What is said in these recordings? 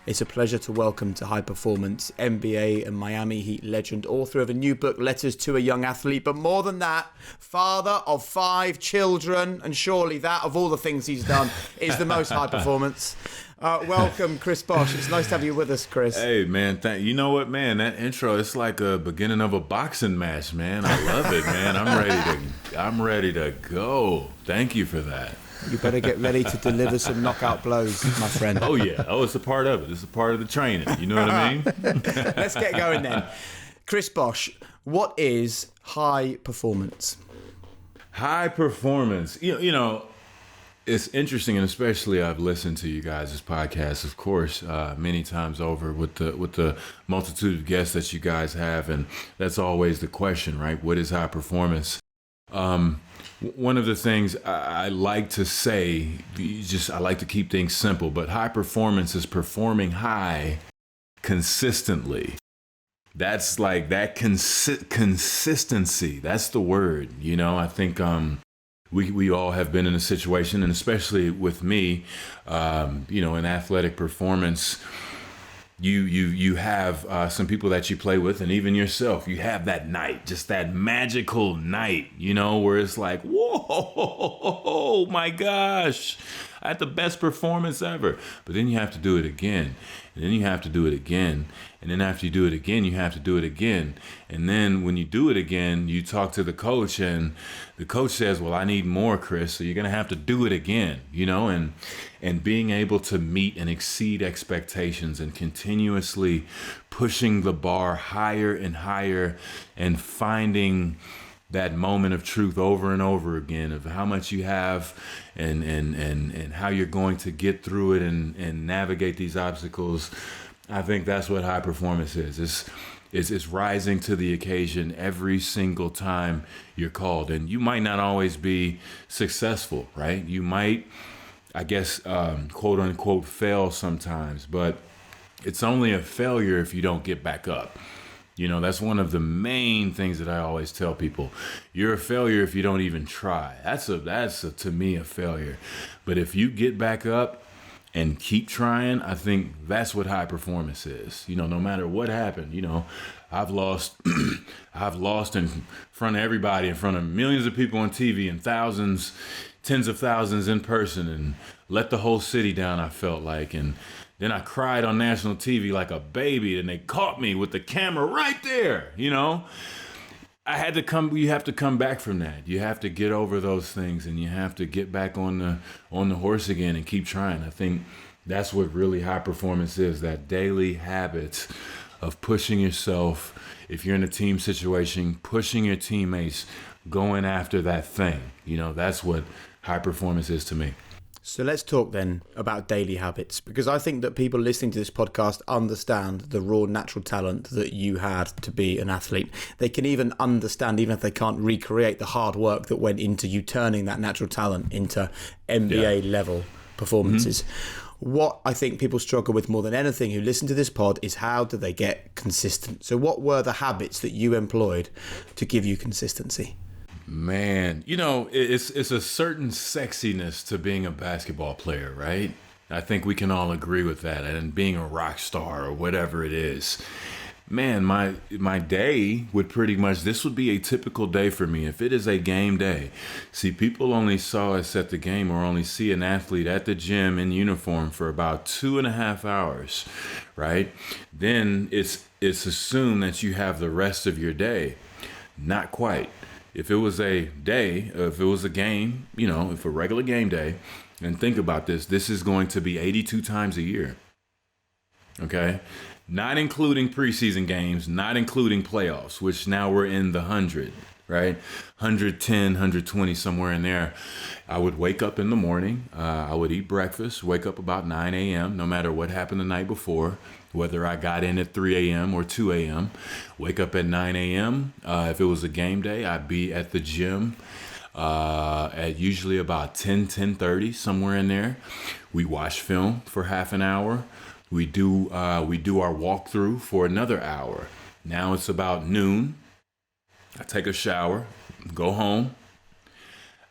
It's a pleasure to welcome to High Performance NBA and Miami Heat legend, author of a new book, Letters to a Young Athlete, but more than that, father of 5 children, and surely that, of all the things he's done, is the most high performance. Welcome, Chris Bosh. It's nice to have you with us, Chris. Hey, man. You know what, man? That intro, it's like a beginning of a boxing match, man. I love it, man. I'm ready to go. Thank you for that. You better get ready to deliver some knockout blows, my friend. Oh, yeah. Oh, it's a part of it. It's a part of the training. You know what I mean? Let's get going then. Chris Bosh, what is high performance? High performance. You know, it's interesting, and especially I've listened to you guys' podcast, of course, many times over with the multitude of guests that you guys have, and that's always the question, right? What is high performance? One of the things I like to say, I like to keep things simple, but high performance is performing high consistently. That's like that consistency. That's the word. You know, I think we all have been in a situation, and especially with me, in athletic performance, you have some people that you play with, and even yourself, you have that night, just that magical night, where it's like, whoa, my gosh, I had the best performance ever. But then you have to do it again, and then you have to do it again. And then after you do it again, you have to do it again. And then when you do it again, you talk to the coach, and the coach says, well, I need more, Chris. So you're going to have to do it again, and being able to meet and exceed expectations and continuously pushing the bar higher and higher and finding that moment of truth over and over again of how much you have and how you're going to get through it and navigate these obstacles. I think that's what high performance is. It's rising to the occasion every single time you're called. And you might not always be successful, right? You might, I guess, quote unquote, fail sometimes, but it's only a failure if you don't get back up. That's one of the main things that I always tell people. You're a failure if you don't even try. That's to me a failure. But if you get back up and keep trying, I think that's what high performance is. No matter what happened, I've lost in front of everybody, in front of millions of people on TV and thousands, tens of thousands in person, and let the whole city down, I felt like. And then I cried on national TV like a baby, and they caught me with the camera right there, I had to come. You have to come back from that. You have to get over those things, and you have to get back on the horse again and keep trying. I think that's what really high performance is, that daily habit of pushing yourself. If you're in a team situation, pushing your teammates, going after that thing. That's what high performance is to me. So let's talk then about daily habits, because I think that people listening to this podcast understand the raw natural talent that you had to be an athlete. They can even understand, even if they can't recreate, the hard work that went into you turning that natural talent into NBA level performances. Mm-hmm. What I think people struggle with more than anything who listen to this pod is how do they get consistent? So what were the habits that you employed to give you consistency? Man, it's a certain sexiness to being a basketball player, right? I think we can all agree with that. And being a rock star or whatever it is. Man, my day would this would be a typical day for me if it is a game day. See, people only saw us at the game or only see an athlete at the gym in uniform for about 2.5 hours, right? Then it's assumed that you have the rest of your day. Not quite. If it was a day, if it was a game, if a regular game day, and think about this is going to be 82 times a year. Okay? Not including preseason games, not including playoffs, which now we're in the 100, right? 110, 120, somewhere in there. I would wake up in the morning. I would eat breakfast, wake up about 9 a.m., no matter what happened the night before, whether I got in at 3 a.m. or 2 a.m., wake up at 9 a.m. If it was a game day, I'd be at the gym at usually about 10:30, somewhere in there. We watch film for half an hour. We do our walkthrough for another hour. Now it's about noon. I take a shower, go home.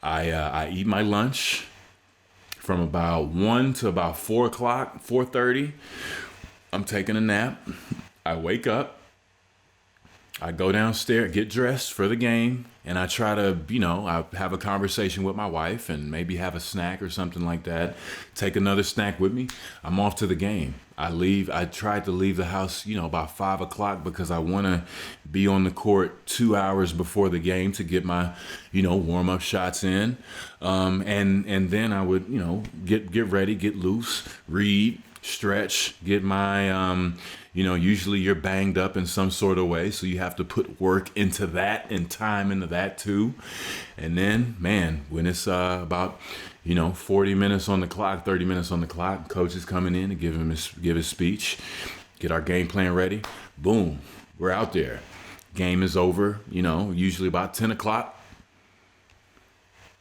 I eat my lunch from about 1 to about 4 o'clock, 4:30. I'm taking a nap. I wake up. I go downstairs, get dressed for the game, and I try to, I have a conversation with my wife and maybe have a snack or something like that. Take another snack with me. I'm off to the game. I tried to leave the house, about 5 o'clock because I want to be on the court 2 hours before the game to get my, warm up shots in. And then I would, get ready, get loose, read, stretch, get my, usually you're banged up in some sort of way, so you have to put work into that and time into that too. And then, man, when it's about 40 minutes on the clock, 30 minutes on the clock, coach is coming in to give his speech, get our game plan ready. Boom, we're out there. Game is over, usually about 10 o'clock.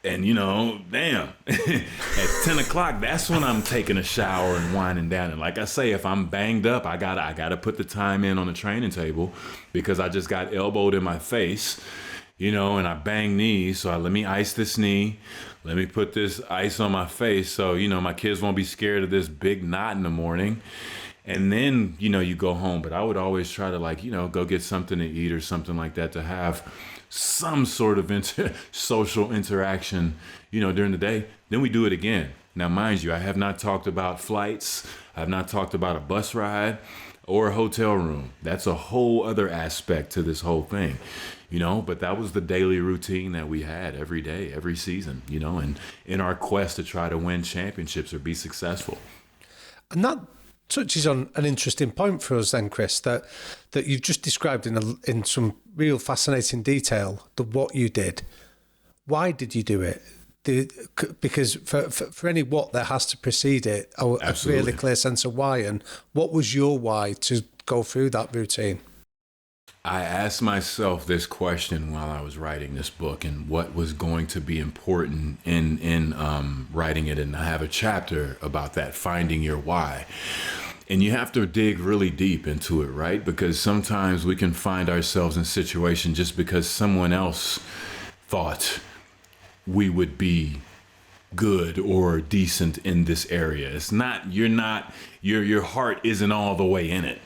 And, damn, at 10 o'clock, that's when I'm taking a shower and winding down. And like I say, if I'm banged up, I gotta put the time in on the training table because I just got elbowed in my face, and I bang knees. So let me ice this knee. Let me put this ice on my face so, my kids won't be scared of this big knot in the morning. And then, you go home. But I would always try to go get something to eat or something like that to have some sort of social interaction, during the day. Then we do it again. Now, mind you, I have not talked about flights. I have not talked about a bus ride or a hotel room. That's a whole other aspect to this whole thing, but that was the daily routine that we had every day, every season, and in our quest to try to win championships or be successful. And that touches on an interesting point for us then, Chris, that you've just described in some real fascinating detail what you did. Why did you do it? Because for any what, there has to precede it a really clear sense of why. And what was your why to go through that routine? I asked myself this question while I was writing this book and what was going to be important in writing it. And I have a chapter about that, finding your why. And you have to dig really deep into it, right? Because sometimes we can find ourselves in situations just because someone else thought we would be good or decent in this area. It's not, your heart isn't all the way in it.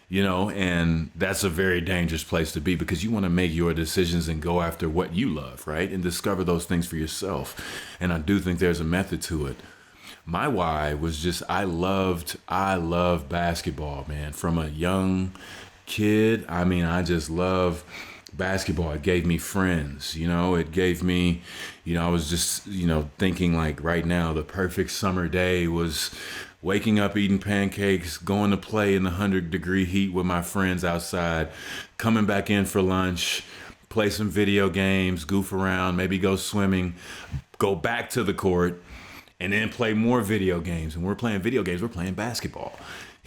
And that's a very dangerous place to be because you want to make your decisions and go after what you love, right? And discover those things for yourself. And I do think there's a method to it. My why was just, I loved basketball, man. From a young kid, I just love basketball. It gave me friends, it gave me, I was just, thinking like right now, the perfect summer day was waking up, eating pancakes, going to play in the 100-degree heat with my friends outside, coming back in for lunch, play some video games, goof around, maybe go swimming, go back to the court, and then play more video games. And we're playing video games, we're playing basketball.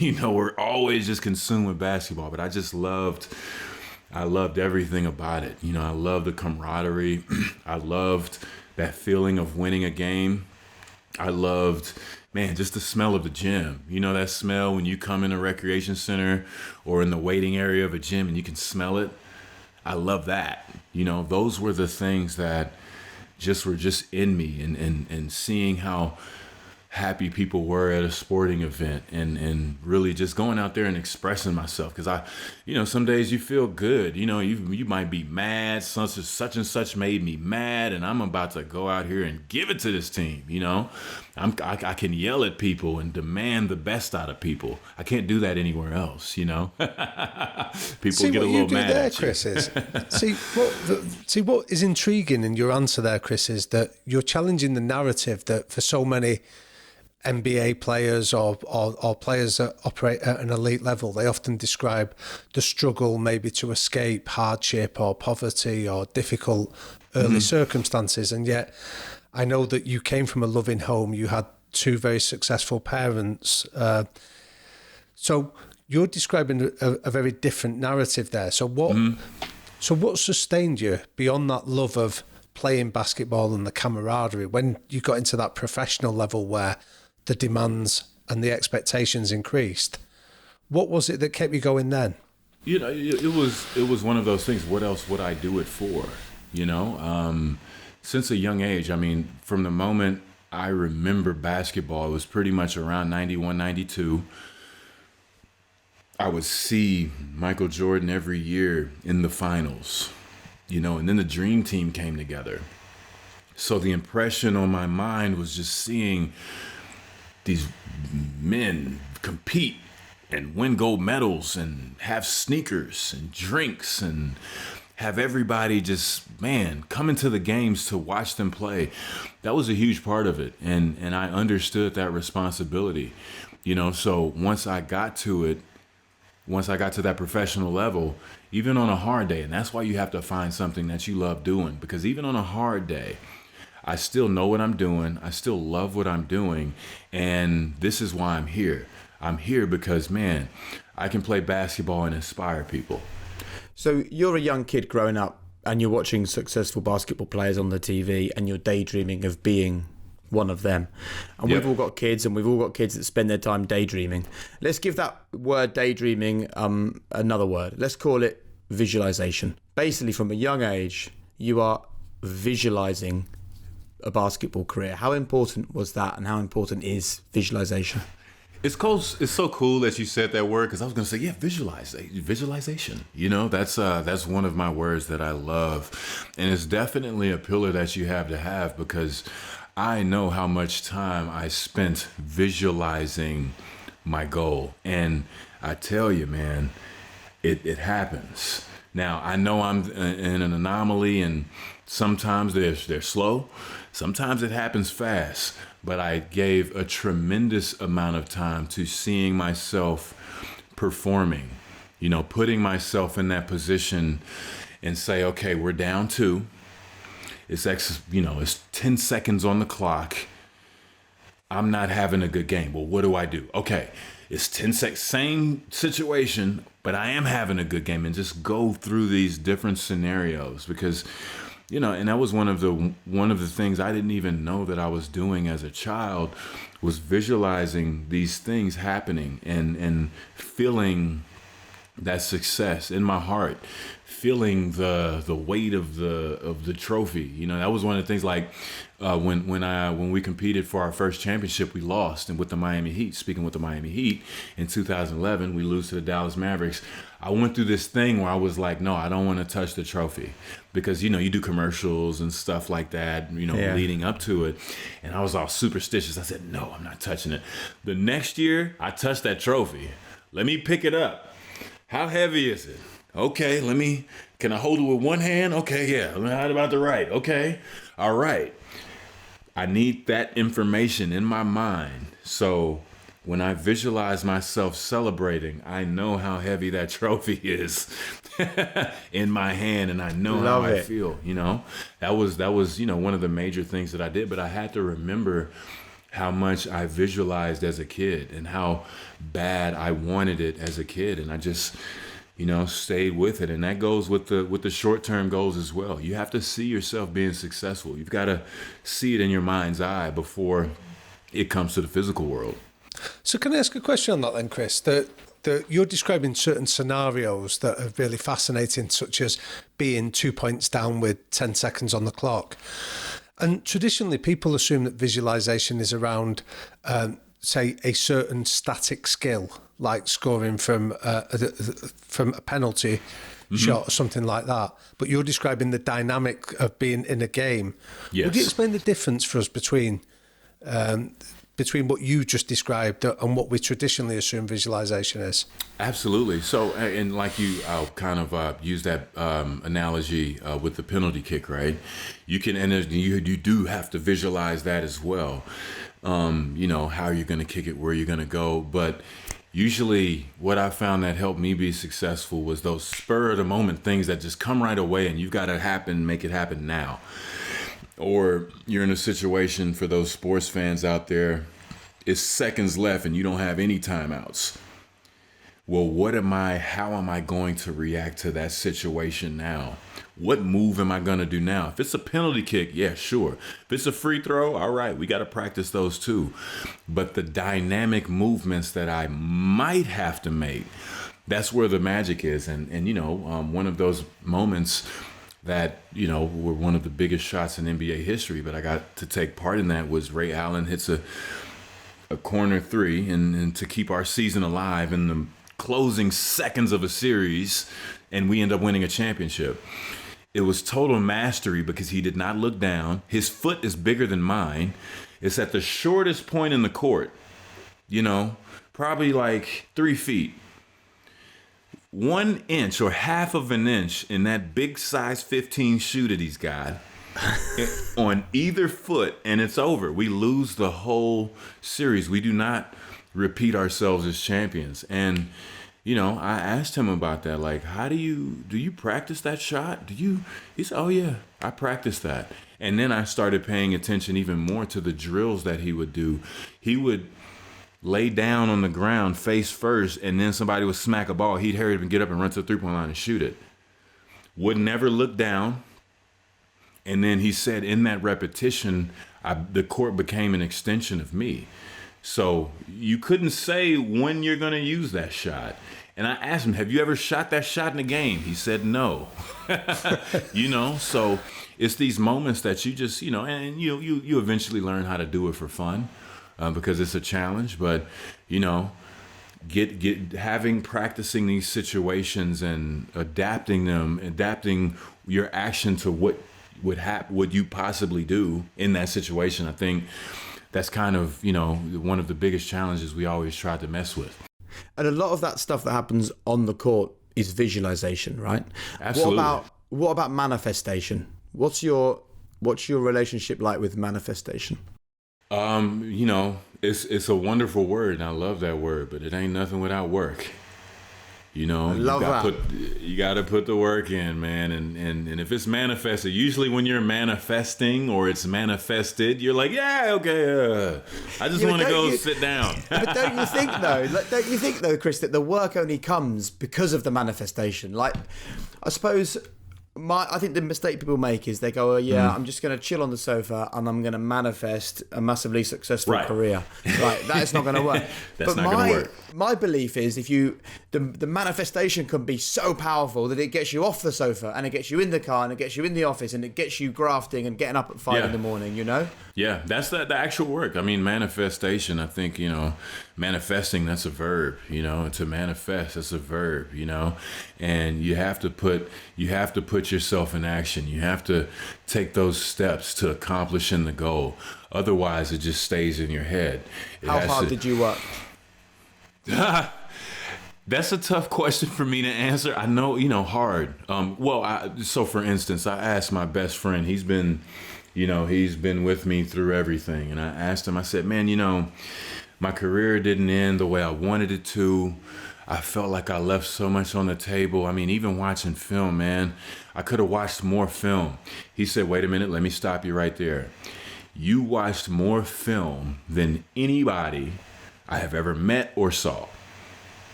We're always just consumed with basketball, but I loved everything about it. I loved the camaraderie. I loved that feeling of winning a game. I loved, man, just the smell of the gym. That smell when you come in a recreation center or in the waiting area of a gym and you can smell it. I love that. Those were the things that were just in me and seeing how happy people were at a sporting event and really just going out there and expressing myself. Because some days you feel good, you might be mad, such and such made me mad and I'm about to go out here and give it to this team. I can yell at people and demand the best out of people. I can't do that anywhere else. People get a little mad at you. Chris, is what is intriguing in your answer there, Chris, is that you're challenging the narrative that for so many NBA players or players that operate at an elite level, they often describe the struggle maybe to escape hardship or poverty or difficult early circumstances. And yet I know that you came from a loving home. You had two very successful parents. So you're describing a very different narrative there. So what sustained you beyond that love of playing basketball and the camaraderie when you got into that professional level where the demands and the expectations increased? What was it that kept you going then? It was one of those things. What else would I do it for? Since a young age, from the moment I remember basketball, it was pretty much around 91, 92. I would see Michael Jordan every year in the finals, and then the dream team came together. So the impression on my mind was just seeing these men compete and win gold medals and have sneakers and drinks and have everybody just, come into the games to watch them play. That was a huge part of it. And I understood that responsibility, so once I got to that professional level, even on a hard day, and that's why you have to find something that you love doing, because even on a hard day, I still know what I'm doing. I still love what I'm doing. And this is why I'm here. I'm here because, I can play basketball and inspire people. So you're a young kid growing up and you're watching successful basketball players on the TV and you're daydreaming of being one of them. And Yep. we've all got kids that spend their time daydreaming. Let's give that word daydreaming another word. Let's call it visualization. Basically, from a young age, you are visualizing a basketball career. How important was that, and how important is visualization? It's cool. It's so cool that you said that word, because I was going to say, visualization. That's one of my words that I love, and it's definitely a pillar that you have to have, because I know how much time I spent visualizing my goal, and I tell you, man, it happens. Now I know I'm in an anomaly, and sometimes they're slow, sometimes it happens fast. But I gave a tremendous amount of time to seeing myself performing, putting myself in that position and say, okay, we're down 2. It's 10 seconds on the clock. I'm not having a good game. Well, what do I do? Okay, it's 10 seconds, same situation, but I am having a good game, and just go through these different scenarios, because and that was one of the things I didn't even know that I was doing as a child, was visualizing these things happening and feeling that success in my heart, feeling the weight of the trophy. That was one of the things, like when we competed for our first championship, we lost, and with the Miami Heat. Speaking with the Miami Heat in 2011, we lose to the Dallas Mavericks. I went through this thing where I was like, no, I don't want to touch the trophy, because you do commercials and stuff like that, leading up to it, and I was all superstitious. I said, no, I'm not touching it. The next year, I touched that trophy. Let me pick it up. How heavy is it? Okay, can I hold it with one hand? Okay, yeah. How about the right? Okay, all right. I need that information in my mind, so when I visualize myself celebrating, I know how heavy that trophy is in my hand, and I know how I feel. That was one of the major things that I did. But I had to remember how much I visualized as a kid and how bad I wanted it as a kid, and I just stayed with it. And that goes with the short-term goals as well. You have to see yourself being successful. You've got to see it in your mind's eye before it comes to the physical world. So can I ask a question on that then, Chris? That you're describing certain scenarios that are really fascinating, such as being 2 points down with 10 seconds on the clock. And traditionally, people assume that visualization is around, say, a certain static skill, like scoring from a penalty shot or something like that. But you're describing the dynamic of being in a game. Yes. Would you explain the difference for us between what you just described and what we traditionally assume visualization is? Absolutely. So, and like I'll kind of use that analogy with the penalty kick, right? You can, and you do have to visualize that as well. How you're going to kick it, where you're going to go. But usually what I found that helped me be successful was those spur of the moment things that just come right away, and you've got to make it happen now. Or you're in a situation, for those sports fans out there, it's seconds left and you don't have any timeouts. Well, how am I going to react to that situation now? What move am I going to do now? If it's a penalty kick, yeah, sure. If it's a free throw, all right, we got to practice those too. But the dynamic movements that I might have to make, that's where the magic is. And one of those moments that, were one of the biggest shots in NBA history, but I got to take part in that, was Ray Allen hits a corner three, and to keep our season alive in the closing seconds of a series, and we end up winning a championship. It was total mastery because he did not look down. His foot is bigger than mine. It's at the shortest point in the court, probably like 3 feet. 1 inch or half of an inch in that big size 15 shoe that he's got on either foot, and it's over. We lose the whole series. We do not repeat ourselves as champions. And I asked him about that. Like, how do you practice that shot? He said, oh yeah, I practiced that. And then I started paying attention even more to the drills that he would do. He would lay down on the ground face first, and then somebody would smack a ball. He'd hurry up and get up and run to the 3-point line and shoot it. Would never look down. And then he said in that repetition, the court became an extension of me. So you couldn't say when you're going to use that shot. And I asked him, have you ever shot that shot in a game? He said no. So it's these moments that you just, and you eventually learn how to do it for fun because it's a challenge. But, practicing these situations and adapting your action to what you possibly do in that situation. I think that's kind of, one of the biggest challenges we always try to mess with. And a lot of that stuff that happens on the court is visualization, right? Absolutely. What about manifestation? What's your relationship like with manifestation? It's a wonderful word, and I love that word, but it ain't nothing without work. I love that. You got to put the work in, man. And if it's manifested, usually when you're manifesting or it's manifested, you're like, yeah, okay, I just want to go sit down. But don't you think though, Chris, that the work only comes because of the manifestation? Like, I suppose I think the mistake people make is they go, oh, yeah, I'm just going to chill on the sofa and I'm going to manifest a massively successful career. Right, that is not going to work. That's not going to work. My belief is the manifestation can be so powerful that it gets you off the sofa and it gets you in the car and it gets you in the office and it gets you grafting and getting up at 5 in the morning, Yeah, that's the actual work. I mean, manifestation, I think, manifesting, that's a verb, to manifest, that's a verb, and you have to put yourself in action. You have to take those steps to accomplishing the goal. Otherwise, it just stays in your head. How hard did you work? That's a tough question for me to answer. I know, hard. So for instance, I asked my best friend, he's been with me through everything. And I asked him, I said, man, my career didn't end the way I wanted it to. I felt like I left so much on the table. I mean, even watching film, man, I could have watched more film. He said, wait a minute, let me stop you right there. You watched more film than anybody I have ever met or saw.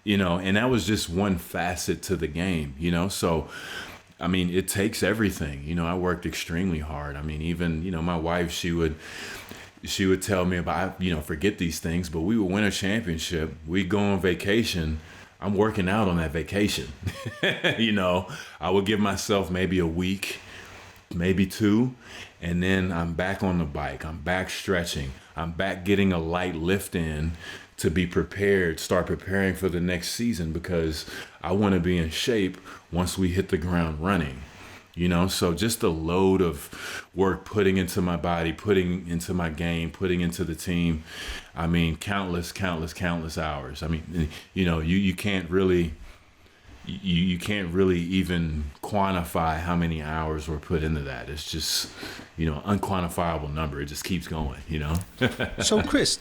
And that was just one facet to the game, So, I mean, it takes everything. I worked extremely hard. I mean, even, my wife, she would tell me about, forget these things, but we would win a championship. We'd go on vacation. I'm working out on that vacation. I would give myself maybe a week, maybe 2, and then I'm back on the bike. I'm back stretching. I'm back getting a light lift in to be prepared, start preparing for the next season because I want to be in shape once we hit the ground running. So just the load of work putting into my body, putting into my game, putting into the team. I mean, countless hours. I mean, you can't really even quantify how many hours were put into that. It's just, unquantifiable number. It just keeps going, So, Chris,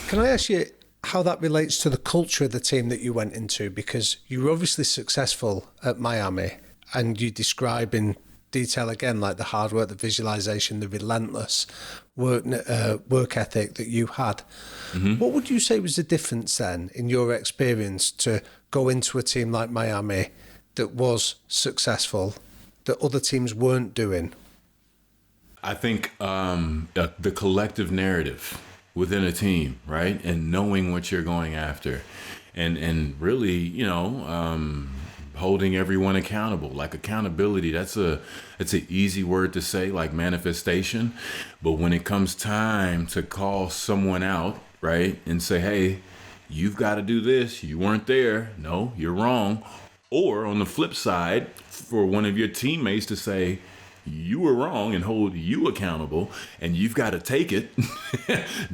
can I ask you how that relates to the culture of the team that you went into? Because you were obviously successful at Miami. And you describe in detail again, like the hard work, the visualization, the relentless work ethic that you had. Mm-hmm. What would you say was the difference then in your experience to go into a team like Miami that was successful, that other teams weren't doing? I think the collective narrative within a team, right? And knowing what you're going after and really, holding everyone accountable. Like accountability, it's an easy word to say, like manifestation. But when it comes time to call someone out, right, and say, hey, you've got to do this. You weren't there. No, you're wrong. Or on the flip side, for one of your teammates to say, you were wrong and hold you accountable, and you've got to take it.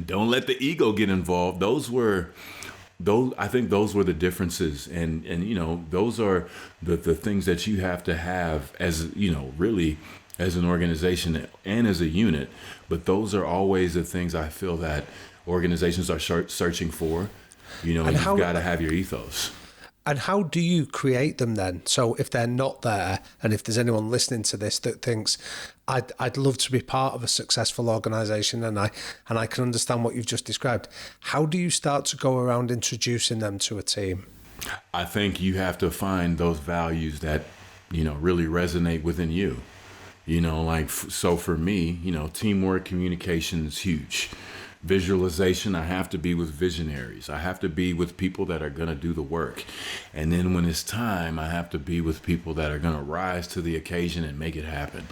Don't let the ego get involved. I think those were the differences. And those are the things that you have to have as, really as an organization and as a unit. But those are always the things I feel that organizations are searching for. And you've got to have your ethos. And how do you create them then? So if they're not there, and if there's anyone listening to this that thinks, I'd love to be part of a successful organisation, and I can understand what you've just described, how do you start to go around introducing them to a team? I think you have to find those values that, really resonate within you. So for me, teamwork, communication is huge. Visualization, I have to be with visionaries. I have to be with people that are going to do the work. And then when it's time, I have to be with people that are going to rise to the occasion and make it happen.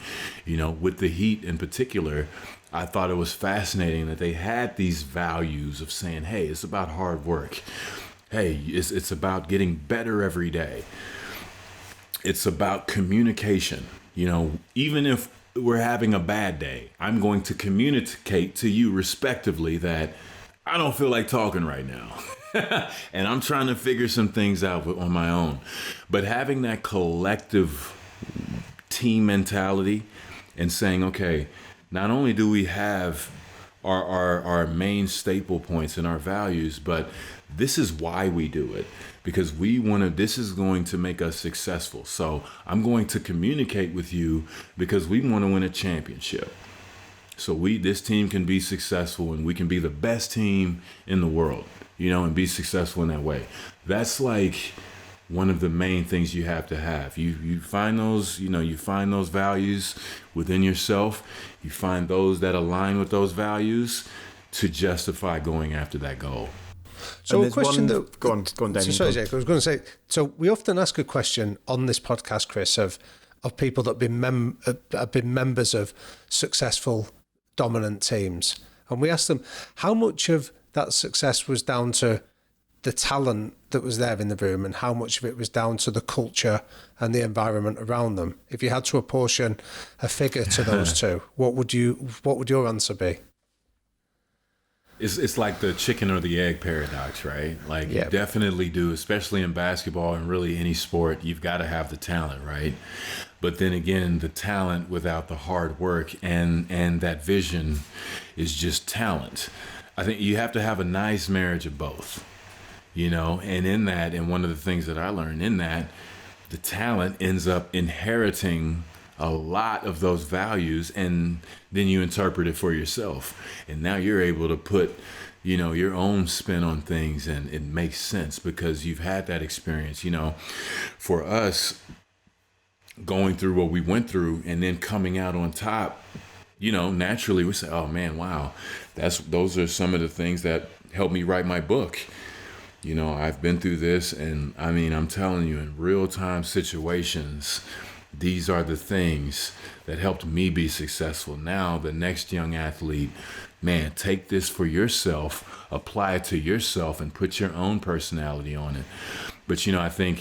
With the Heat in particular, I thought it was fascinating that they had these values of saying, hey, it's about hard work. Hey, it's about getting better every day. It's about communication. Even if we're having a bad day, I'm going to communicate to you respectively that I don't feel like talking right now. And I'm trying to figure some things out on my own. But having that collective team mentality and saying, okay, not only do we have our main staple points and our values, but this is why we do it. Because this is going to make us successful. So I'm going to communicate with you because we want to win a championship. So this team can be successful, and we can be the best team in the world, and be successful in that way. That's like one of the main things you have to have. You find those, you find those values within yourself. You find those that align with those values to justify going after that goal. So a question go on, Damien. Sorry, Jake, I was going to say, so we often ask a question on this podcast, Chris, of people that have been members of successful, dominant teams. And we ask them, how much of that success was down to the talent that was there in the room, and how much of it was down to the culture and the environment around them? If you had to apportion a figure to those two, what would your answer be? It's like the chicken or the egg paradox, right? Like, You definitely do, especially in basketball and really any sport, you've got to have the talent, right? But then again, the talent without the hard work and that vision is just talent. I think you have to have a nice marriage of both, and in that, and one of the things that I learned in that, the talent ends up inheriting a lot of those values, and then you interpret it for yourself, and now you're able to put your own spin on things, and it makes sense because you've had that experience. For us, going through what we went through and then coming out on top, naturally we say, oh man, wow, those are some of the things that helped me write my book. I've been through this, and I mean, I'm telling you, in real-time situations, these are the things that helped me be successful. Now, the next young athlete, man, take this for yourself, apply it to yourself, and put your own personality on it. But, I think,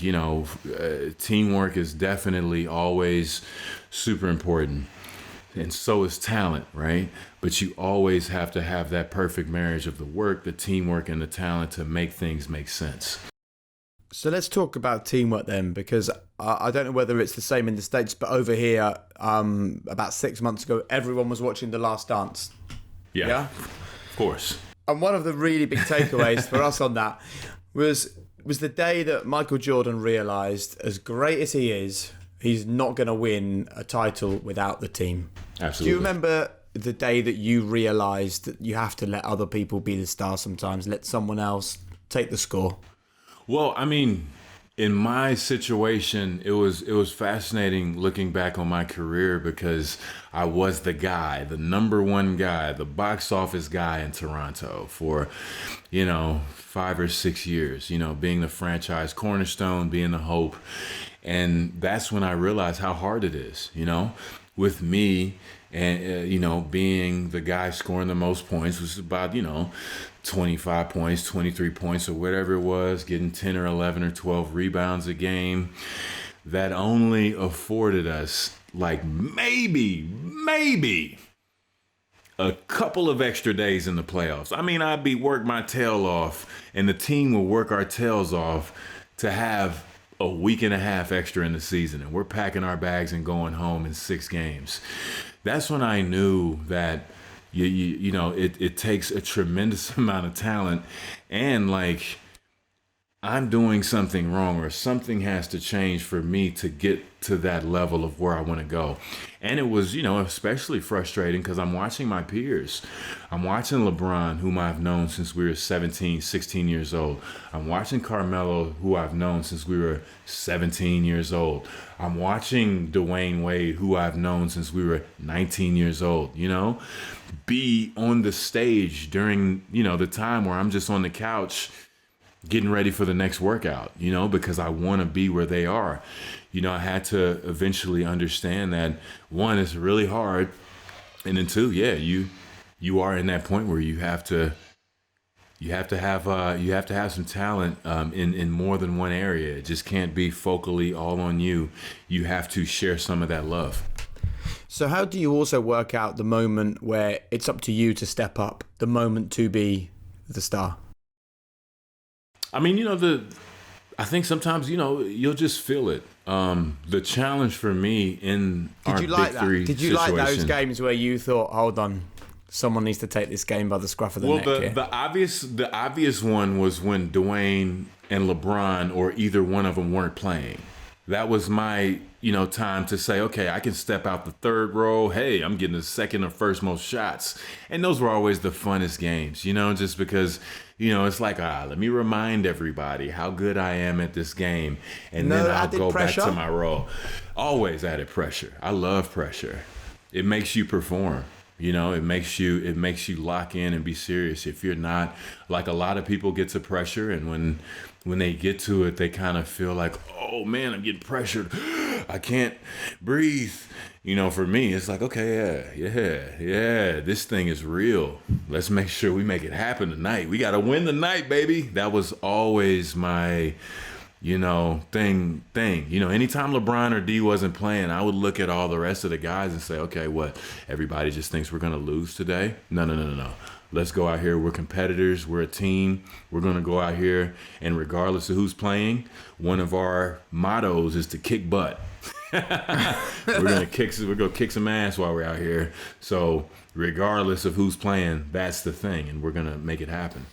teamwork is definitely always super important. And so is talent, right? But you always have to have that perfect marriage of the work, the teamwork, and the talent to make things make sense. So let's talk about teamwork then, because I don't know whether it's the same in the States, but over here, about 6 months ago, everyone was watching The Last Dance. Yeah? Of course. And one of the really big takeaways for us on that was the day that Michael Jordan realised, as great as he is, he's not going to win a title without the team. Absolutely. Do you remember the day that you realised that you have to let other people be the star sometimes, let someone else take the score? Well, I mean, in my situation, it was fascinating looking back on my career because I was the guy, the number one guy, the box office guy in Toronto for, 5 or 6 years, being the franchise cornerstone, being the hope. And that's when I realized how hard it is, with me and being the guy scoring the most points, was about 25 points, 23 points, or whatever it was, getting 10 or 11 or 12 rebounds a game. That only afforded us like maybe a couple of extra days in the playoffs. I mean, I'd be work my tail off, and the team will work our tails off to have a week and a half extra in the season, and we're packing our bags and going home in 6 games. That's when I knew that it takes a tremendous amount of talent, and like, I'm doing something wrong, or something has to change for me to get to that level of where I want to go. And it was, especially frustrating because I'm watching my peers. I'm watching LeBron, whom I've known since we were 17, 16 years old. I'm watching Carmelo, who I've known since we were 17 years old. I'm watching Dwayne Wade, who I've known since we were 19 years old, be on the stage during, the time where I'm just on the couch getting ready for the next workout, because I want to be where they are. I had to eventually understand that, one, it's really hard, and then two, you are in that point where you have to have some talent in more than one area. It just can't be focally all on you. You have to share some of that love. So how do you also work out the moment where it's up to you to step up, the moment to be the star? I mean, I think sometimes, you'll just feel it. The challenge for me in our big three situation. Did you like those games where you thought, hold on, someone needs to take this game by the scruff of the neck here? The obvious one was when Dwayne and LeBron, or either one of them, weren't playing. That was my, time to say, okay, I can step out the third row. Hey, I'm getting the second or first most shots. And those were always the funnest games, just because, it's like, let me remind everybody how good I am at this game. And then I'll go pressure. Back to my role. Always added pressure. I love pressure. It makes you perform. It makes you lock in and be serious. If you're not, like, a lot of people get to pressure, and when they get to it, they kind of feel like, oh man, I'm getting pressured. I can't breathe. For me, it's like, okay, yeah, this thing is real. Let's make sure we make it happen tonight. We got to win the night, baby. That was always my, thing. Anytime LeBron or D wasn't playing, I would look at all the rest of the guys and say, okay, what? Everybody just thinks we're going to lose today? No. Let's go out here. We're competitors. We're a team. We're going to go out here, and regardless of who's playing, one of our mottos is to kick butt. We're gonna kick some ass while we're out here. So regardless of who's playing, that's the thing, and we're gonna make it happen.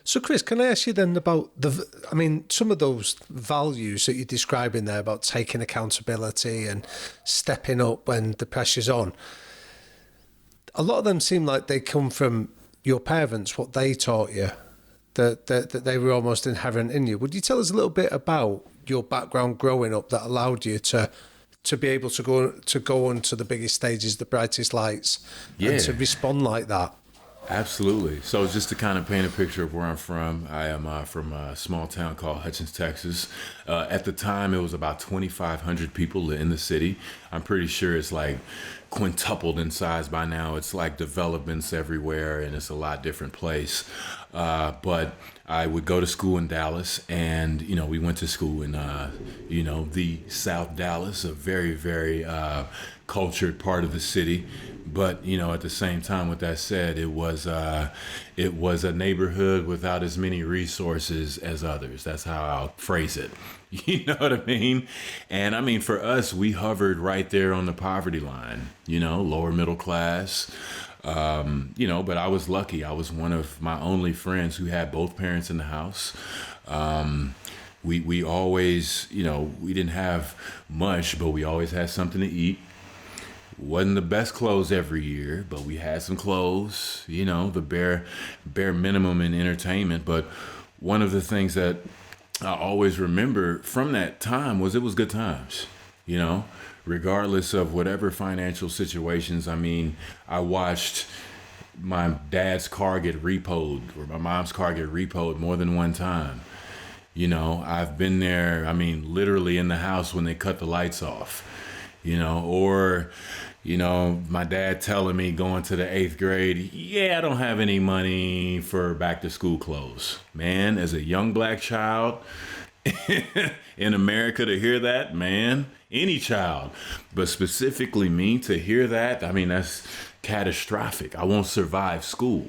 So, Chris, can I ask you then about some of those values that you're describing there about taking accountability and stepping up when the pressure's on? A lot of them seem like they come from your parents, what they taught you, that they were almost inherent in you. Would you tell us a little bit about your background growing up that allowed you to be able to go onto the biggest stages, the brightest lights, and to respond like that? Absolutely. So just to kind of paint a picture of where I'm from, I am from a small town called Hutchins, Texas. At the time, it was about 2,500 people in the city. I'm pretty sure it's like quintupled in size by now. It's like developments everywhere, and it's a lot different place. But I would go to school in Dallas, and, we went to school in, the South Dallas, a very, very cultured part of the city. But, at the same time, with that said, it was a neighborhood without as many resources as others. That's how I'll phrase it. You know what I mean? And I mean, for us, we hovered right there on the poverty line, lower middle class. But I was lucky. I was one of my only friends who had both parents in the house. We always, we didn't have much, but we always had something to eat. Wasn't the best clothes every year, but we had some clothes, the bare minimum in entertainment. But one of the things that I always remember from that time was it was good times, regardless of whatever financial situations. I mean, I watched my dad's car get repoed or my mom's car get repoed more than one time. I've been there, literally in the house when they cut the lights off, or, My dad telling me going to the 8th grade, yeah, I don't have any money for back to school clothes. Man, as a young black child in America, to hear that, man, any child, but specifically me, to hear that, I mean, that's catastrophic. I won't survive school,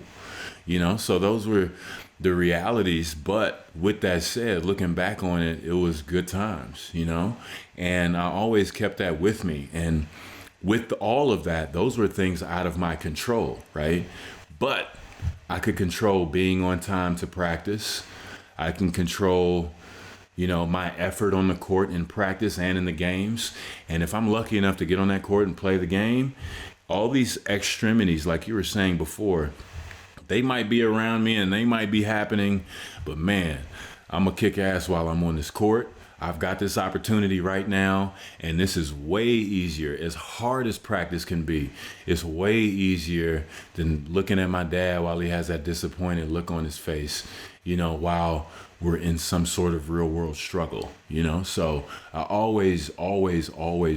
so those were the realities. But with that said, looking back on it, it was good times, and I always kept that with me. And with all of that, those were things out of my control, right? But I could control being on time to practice. I can control, my effort on the court in practice and in the games. And if I'm lucky enough to get on that court and play the game, all these extremities, like you were saying before, they might be around me and they might be happening, but man, I'm gonna kick ass while I'm on this court. I've got this opportunity right now, and this is way easier. As hard as practice can be, it's way easier than looking at my dad while he has that disappointed look on his face, while we're in some sort of real world struggle, So I always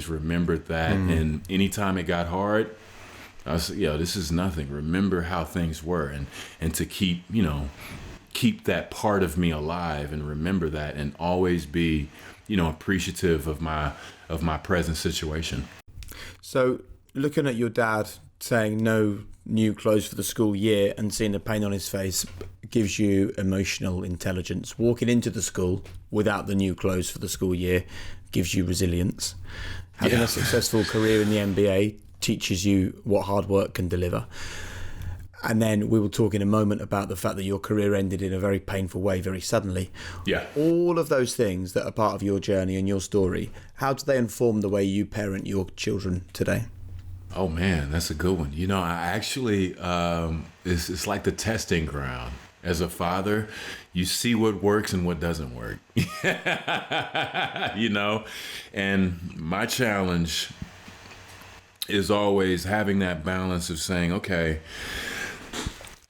remembered that. And anytime it got hard, I was, this is nothing. Remember how things were, and to keep that part of me alive, and remember that, and always be, appreciative of my present situation. So looking at your dad saying no new clothes for the school year and seeing the pain on his face gives you emotional intelligence. Walking into the school without the new clothes for the school year gives you resilience. Having a successful career in the NBA teaches you what hard work can deliver. And then we will talk in a moment about the fact that your career ended in a very painful way, very suddenly. Yeah. All of those things that are part of your journey and your story, how do they inform the way you parent your children today? Oh man, that's a good one. I actually, it's like the testing ground. As a father, you see what works and what doesn't work, and my challenge is always having that balance of saying, okay,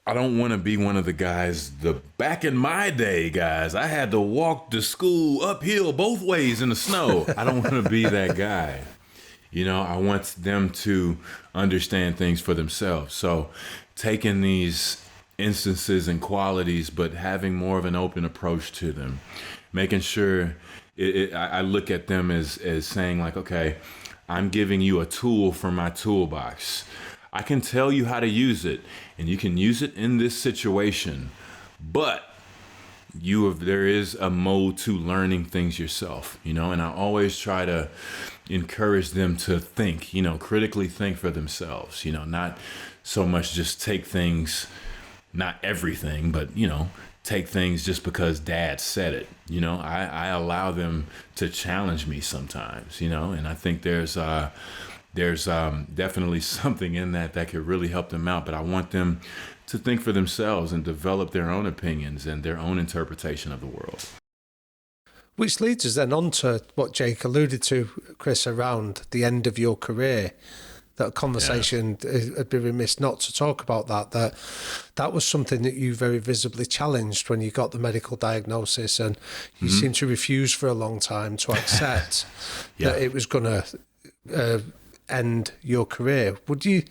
I don't want to be one of the guys, back in my day, guys, I had to walk to school uphill both ways in the snow. I don't want to be that guy. I want them to understand things for themselves. So taking these instances and qualities, but having more of an open approach to them, making sure I look at them as saying like, okay, I'm giving you a tool from my toolbox. I can tell you how to use it, and you can use it in this situation, but there is a mode to learning things yourself, and I always try to encourage them to think, critically think for themselves, not so much just take things, not everything, but, take things just because dad said it. I allow them to challenge me sometimes, and I think there's definitely something in that could really help them out. But I want them to think for themselves and develop their own opinions and their own interpretation of the world. Which leads us then on to what Jake alluded to, Chris, around the end of your career. That conversation, I'd be remiss not to talk about that was something that you very visibly challenged when you got the medical diagnosis, and you seemed to refuse for a long time to accept that it was going to end your career. Would you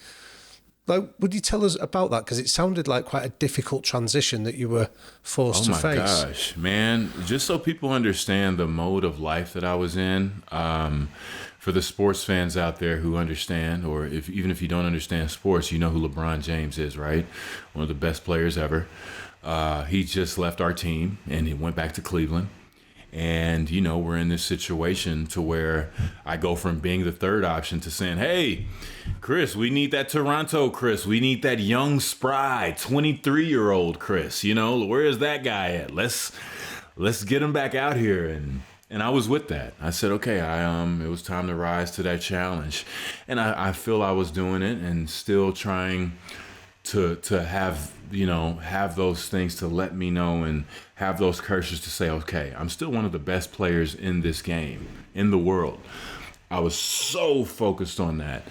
tell us about that? Because it sounded like quite a difficult transition that you were forced to face. Oh my gosh, man. Just so people understand the mode of life that I was in, for the sports fans out there who understand, or even if you don't understand sports, you know who LeBron James is, right? One of the best players ever. He just left our team and he went back to Cleveland. And, we're in this situation to where I go from being the third option to saying, hey, Chris, we need that Toronto Chris. We need that young, spry, 23-year-old Chris. Where is that guy at? Let's get him back out here. And I was with that. I said, okay, it was time to rise to that challenge. And I feel I was doing it and still trying to have, have those things to let me know and have those curses to say, okay, I'm still one of the best players in this game, in the world. I was so focused on that.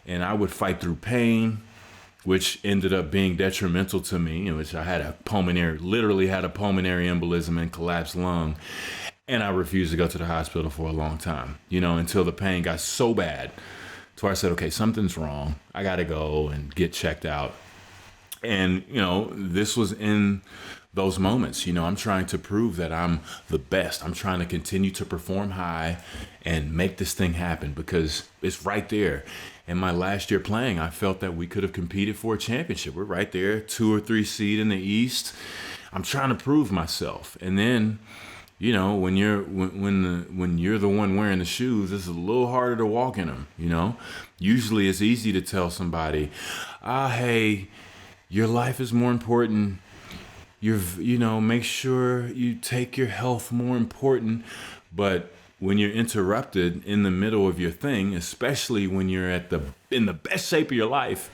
And I would fight through pain, which ended up being detrimental to me, in which I had literally had a pulmonary embolism and collapsed lung. And I refused to go to the hospital for a long time, until the pain got so bad to where I said, okay, something's wrong. I got to go and get checked out. And, this was in those moments. I'm trying to prove that I'm the best. I'm trying to continue to perform high and make this thing happen because it's right there. In my last year playing, I felt that we could have competed for a championship. We're right there, 2 or 3 seed in the East. I'm trying to prove myself. And then, when you're the one wearing the shoes, it's a little harder to walk in them. Usually it's easy to tell somebody, hey, your life is more important. Make sure you take your health more important. But when you're interrupted in the middle of your thing, especially when you're in the best shape of your life,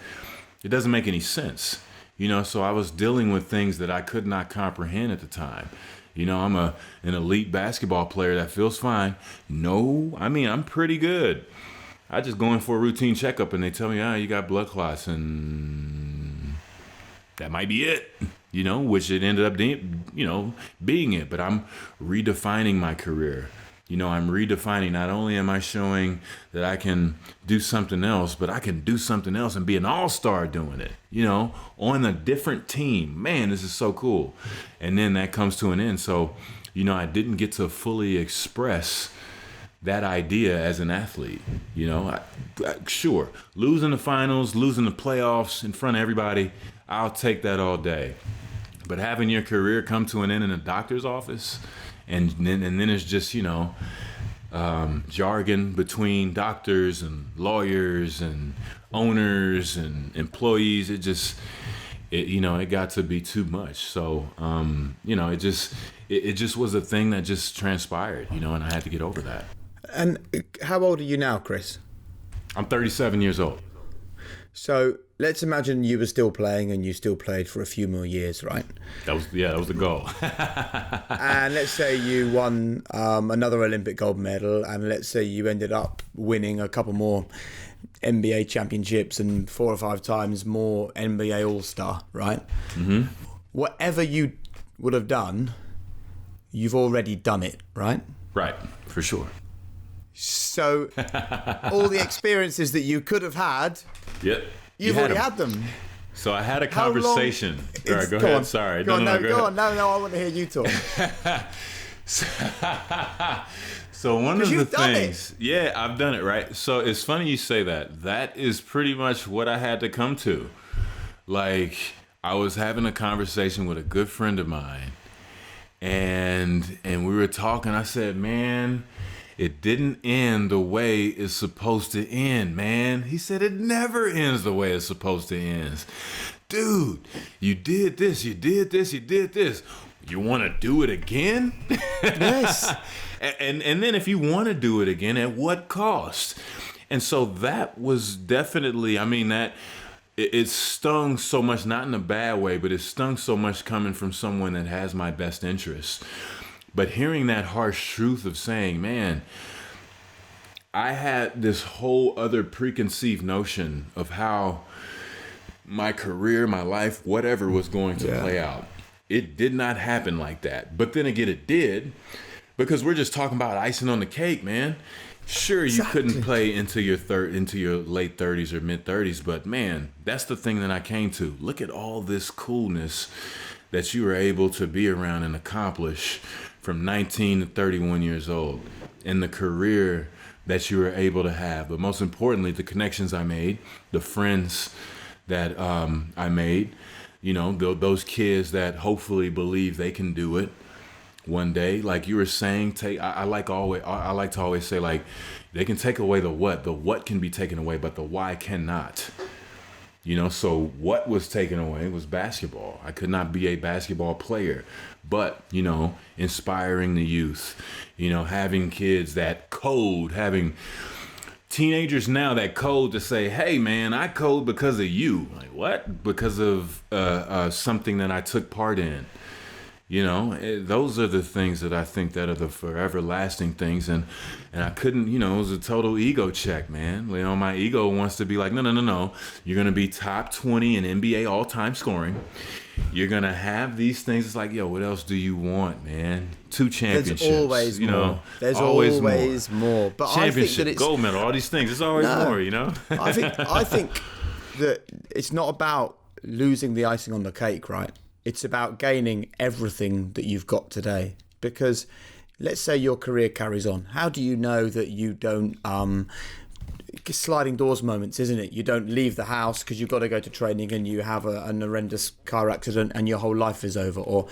it doesn't make any sense. So I was dealing with things that I could not comprehend at the time. I'm an elite basketball player that feels fine. No, I'm pretty good. I just go in for a routine checkup and they tell me, you got blood clots, and that might be it. Which it ended up being it. But I'm redefining my career. I'm redefining. Not only am I showing that I can do something else, but I can do something else and be an all-star doing it, on a different team. Man, this is so cool. And then that comes to an end. So, I didn't get to fully express that idea as an athlete. Sure, losing the finals, losing the playoffs in front of everybody, I'll take that all day. But having your career come to an end in a doctor's office, and then it's just, jargon between doctors and lawyers and owners and employees. It got to be too much. So, it just was a thing that just transpired, and I had to get over that. And how old are you now, Chris? I'm 37 years old. So let's imagine you were still playing and you still played for a few more years, right? That was the goal. And let's say you won another Olympic gold medal, and let's say you ended up winning a couple more NBA championships and 4 or 5 times more NBA All-Star, right? Mm-hmm. Whatever you would have done, you've already done it, right? Right, for sure. So all the experiences that you could have had, yep, you've already had them. So I had a conversation. All right, go ahead. Sorry. Go on. No, I want to hear you talk. So one of the things, yeah, I've done it, right? So it's funny you say that. That is pretty much what I had to come to. Like, I was having a conversation with a good friend of mine, and we were talking. I said, man, it didn't end the way it's supposed to end, man. He said, it never ends the way it's supposed to end. Dude, you did this, you did this, you did this. You want to do it again? Yes. And then if you want to do it again, at what cost? And so that was definitely, that it stung so much, not in a bad way, but it stung so much coming from someone that has my best interests. But hearing that harsh truth of saying, man, I had this whole other preconceived notion of how my career, my life, whatever was going to play out. It did not happen like that. But then again, it did, because we're just talking about icing on the cake, man. Sure, you couldn't play into your late 30s or mid 30s, but man, that's the thing that I came to. Look at all this coolness that you were able to be around and accomplish from 19 to 31 years old, and the career that you were able to have. But most importantly, the connections I made, the friends that I made, those kids that hopefully believe they can do it one day. Like you were saying, I like to always say, like, they can take away the what can be taken away, but the why cannot. So what was taken away was basketball. I could not be a basketball player, but, inspiring the youth, having kids that code, having teenagers now that code to say, hey man, I code because of you. Like, what? Because of something that I took part in. Those are the things that I think that are the forever lasting things. And I couldn't, it was a total ego check, man. My ego wants to be like, no. You're going to be top 20 in NBA all-time scoring. You're gonna have these things. It's like, yo, what else do you want, man? 2 championships. There's always you more. know, There's always more. But I think that it's gold medal, all these things. There's always more. You know. I think that it's not about losing the icing on the cake, right? It's about gaining everything that you've got today. Because let's say your career carries on. How do you know that you don't sliding doors moments, isn't it? You don't leave the house because you've got to go to training and you have an horrendous car accident and your whole life is over, or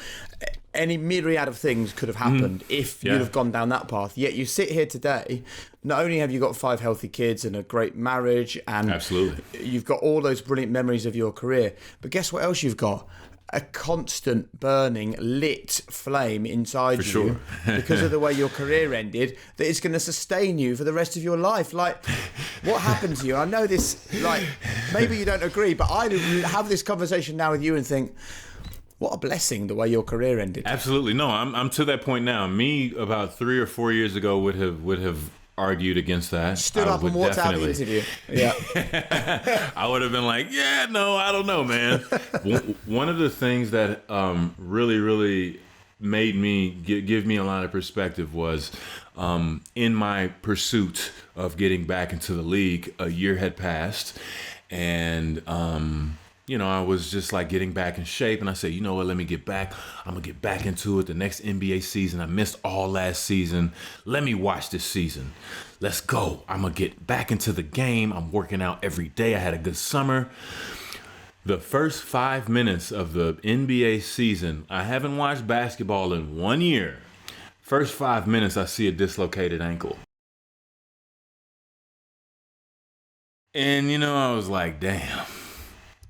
any myriad of things could have happened if you'd have gone down that path. Yet you sit here today, not only have you got 5 healthy kids and a great marriage, and absolutely, you've got all those brilliant memories of your career, but guess what else you've got? A constant burning lit flame inside for you sure. because of the way your career ended, that it's going to sustain you for the rest of your life. Like, what happened to you? I know this, like, maybe you don't agree, but I have this conversation now with you and think, what a blessing the way your career ended. Absolutely. No, I'm to that point now. Me about 3 or 4 years ago would have argued against that. Stood up and walked out of the interview. Yeah. I would have been like, yeah, no, I don't know, man. One of the things that really, really made me give me a lot of perspective was in my pursuit of getting back into the league, a year had passed, and I was just like getting back in shape, and I said, you know what, let me get back. I'm going to get back into it the next NBA season. I missed all last season. Let me watch this season. Let's go. I'm going to get back into the game. I'm working out every day. I had a good summer. The first 5 minutes of the NBA season, I haven't watched basketball in 1 year. First 5 minutes, I see a dislocated ankle. And, I was like, damn.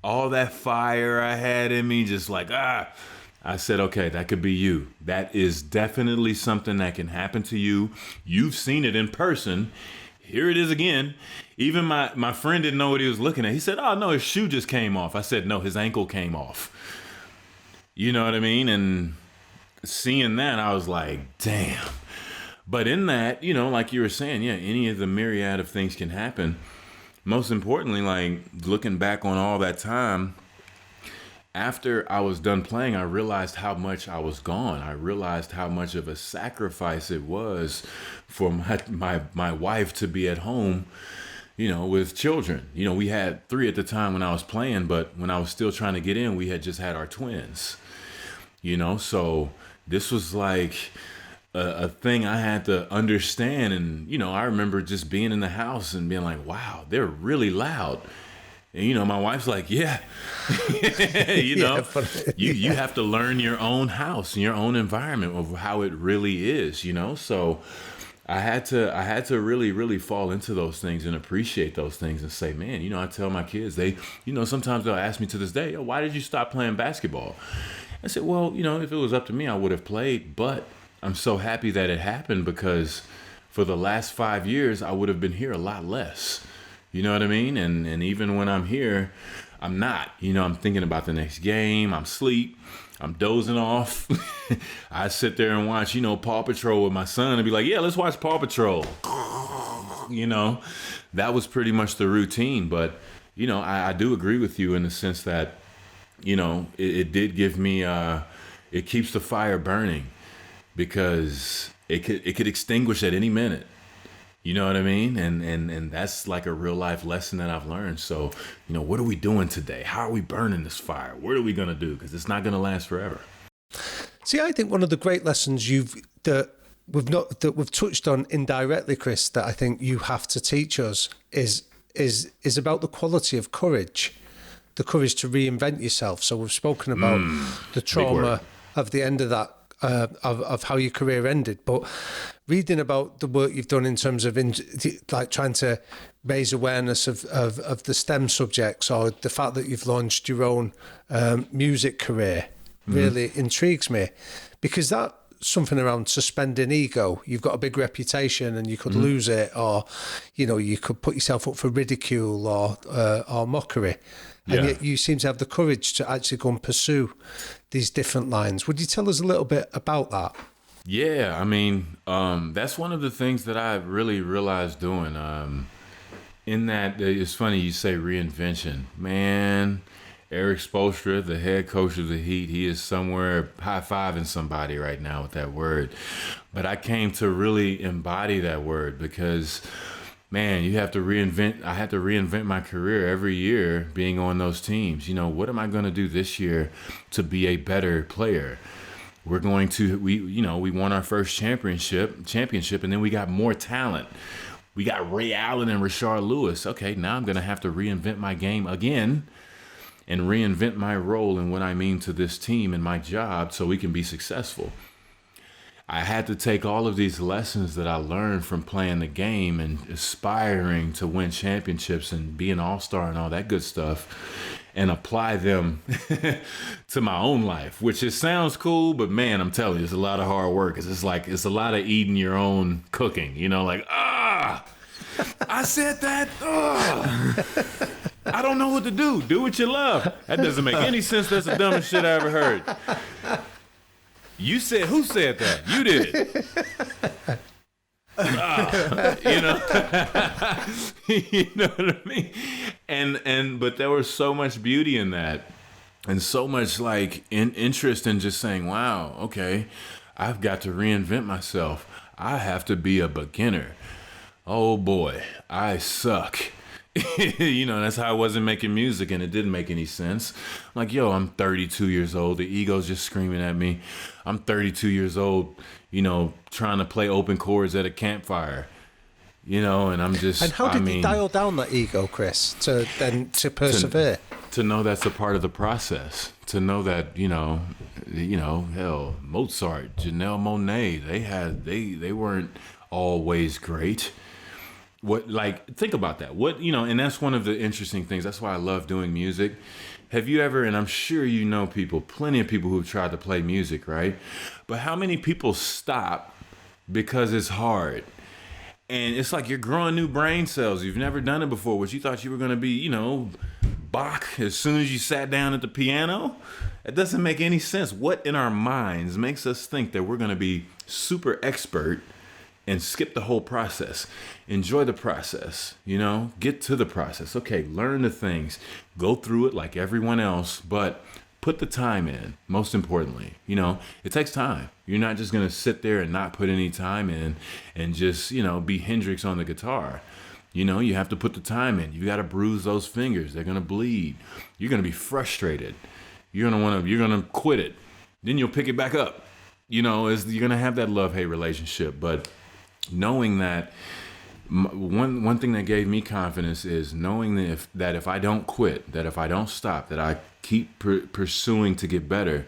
All that fire I had in me, just like, I said, okay, that could be you. That is definitely something that can happen to you. You've seen it in person. Here it is again. Even my friend didn't know what he was looking at. He said, oh, no, his shoe just came off. I said, no, his ankle came off. You know what I mean? And seeing that, I was like, damn. But in that, like you were saying, yeah, any of the myriad of things can happen. Most importantly, like looking back on all that time, after I was done playing, I realized how much I was gone. I realized how much of a sacrifice it was for my wife to be at home, with children. We had 3 at the time when I was playing, but when I was still trying to get in, we had just had our twins, so this was like a thing I had to understand. And, I remember just being in the house and being like, wow, they're really loud. And, my wife's like, yeah, you have to learn your own house and your own environment of how it really is, so I had to really, really fall into those things and appreciate those things and say, man, I tell my kids, they, sometimes they'll ask me to this day, why did you stop playing basketball? I said, well, if it was up to me, I would have played, but I'm so happy that it happened, because for the last 5 years, I would have been here a lot less. You know what I mean? And even when I'm here, I'm not. I'm thinking about the next game. I'm asleep. I'm dozing off. I sit there and watch, Paw Patrol with my son and be like, yeah, let's watch Paw Patrol. That was pretty much the routine. But, I do agree with you in the sense that, it did give me, it keeps the fire burning. Because it could extinguish at any minute. You know what I mean? And that's like a real life lesson that I've learned. So, what are we doing today? How are we burning this fire? What are we going to do? Because it's not going to last forever. See, I think one of the great lessons that we've touched on indirectly, Chris, that I think you have to teach us is about the quality of courage, the courage to reinvent yourself. So we've spoken about the trauma of the end of that. Of how your career ended, but reading about the work you've done in terms of like trying to raise awareness of the STEM subjects, or the fact that you've launched your own music career really intrigues me, because that something around suspending ego. You've got a big reputation and you could lose it, or you could put yourself up for ridicule or mockery. And yet you seem to have the courage to actually go and pursue these different lines. Would you tell us a little bit about that? Yeah, I mean, that's one of the things that I really realized doing. In that, it's funny you say reinvention. Man, Eric Spoelstra, the head coach of the Heat, he is somewhere high-fiving somebody right now with that word. But I came to really embody that word because, man, I had to reinvent my career every year being on those teams. What am I going to do this year to be a better player? We won our first championship, and then we got more talent. We got Ray Allen and Rashard Lewis. Okay, now I'm going to have to reinvent my game again and reinvent my role and what I mean to this team and my job so we can be successful. I had to take all of these lessons that I learned from playing the game and aspiring to win championships and be an all-star and all that good stuff and apply them to my own life, which it sounds cool, but man, I'm telling you, it's a lot of hard work. It's a lot of eating your own cooking, I said that. I don't know what to do. Do what you love. That doesn't make any sense. That's the dumbest shit I ever heard. You said, who said that? You did it. You know what I mean? But there was so much beauty in that and so much interest in just saying, wow, okay, I've got to reinvent myself. I have to be a beginner. Oh boy, I suck. That's how I wasn't making music and it didn't make any sense. I'm 32 years old. The ego's just screaming at me. I'm 32 years old, trying to play open chords at a campfire, and I'm just... And how did you dial down that ego, Chris, to persevere? To know that's a part of the process. To know that, hell, Mozart, Janelle Monáe, they weren't always great. Think about that. And that's one of the interesting things. That's why I love doing music. Have you ever, and I'm sure you know plenty of people who've tried to play music, right? But how many people stop because it's hard? And it's like you're growing new brain cells. You've never done it before, which you thought you were going to be, Bach as soon as you sat down at the piano. It doesn't make any sense. What in our minds makes us think that we're going to be super expert and skip the whole process? Enjoy the process, get to the process. Okay, learn the things, go through it like everyone else, but put the time in, most importantly. It takes time. You're not just going to sit there and not put any time in and just, be Hendrix on the guitar. You have to put the time in. You got to bruise those fingers. They're going to bleed. You're going to be frustrated. You're going to quit it. Then you'll pick it back up. You're going to have that love-hate relationship, but knowing that one thing that gave me confidence is knowing that if I don't quit, that if I don't stop, that I keep pursuing to get better,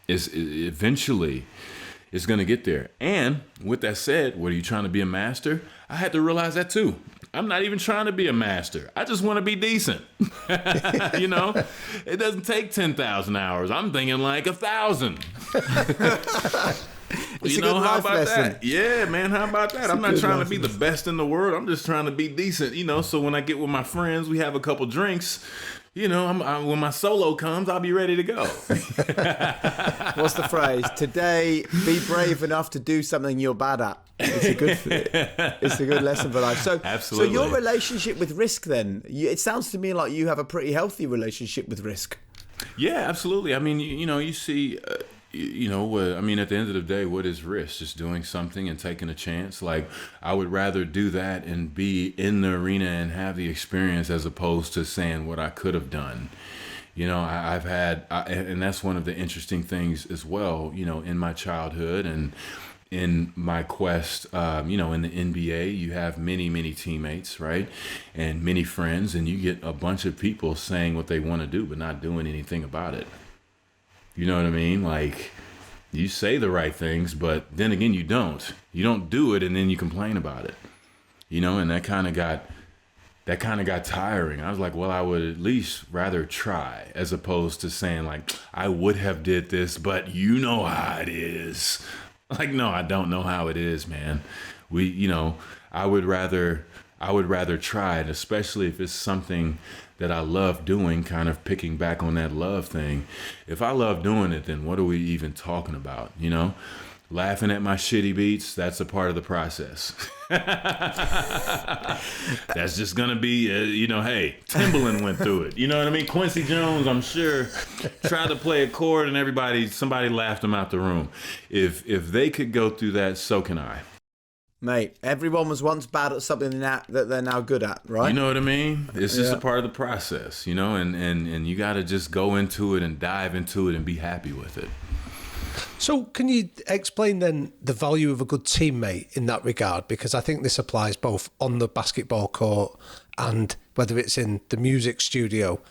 is eventually it's going to get there. And with that said, what are you trying to be a master? I had to realize that too. I'm not even trying to be a master. I just want to be decent. It doesn't take 10,000 hours. I'm thinking 1,000. It's a good life lesson. That? Yeah, man, how about that? I'm not trying to be the best in the world. I'm just trying to be decent, so when I get with my friends, we have a couple drinks, when my solo comes, I'll be ready to go. What's the phrase? Today, be brave enough to do something you're bad at. It's a good lesson for life. So, absolutely. So your relationship with risk then, it sounds to me like you have a pretty healthy relationship with risk. Yeah, absolutely. I mean, you see... at the end of the day, what is risk? Just doing something and taking a chance. I would rather do that and be in the arena and have the experience as opposed to saying what I could have done. And that's one of the interesting things as well, in my childhood and in my quest, in the NBA, you have many, many teammates, right? And many friends, and you get a bunch of people saying what they want to do, but not doing anything about it. You know what I mean? You say the right things, but then again, you don't. You don't do it, and then you complain about it. And that kind of got tiring. I was like, well, I would at least rather try, as opposed to saying I would have did this, but you know how it is. No, I don't know how it is, man. I would rather try it, especially if it's something that I love doing, kind of picking back on that love thing. If I love doing it, then what are we even talking about, laughing at my shitty beats, that's a part of the process. That's just gonna be, hey, Timbaland went through it. You know what I mean? Quincy Jones, I'm sure, tried to play a chord and somebody laughed him out the room. If they could go through that, so can I. Mate, everyone was once bad at something that they're now good at, right? You know what I mean? It's just a part of the process, and you got to just go into it and dive into it and be happy with it. So can you explain then the value of a good teammate in that regard? Because I think this applies both on the basketball court and whether it's in the music studio.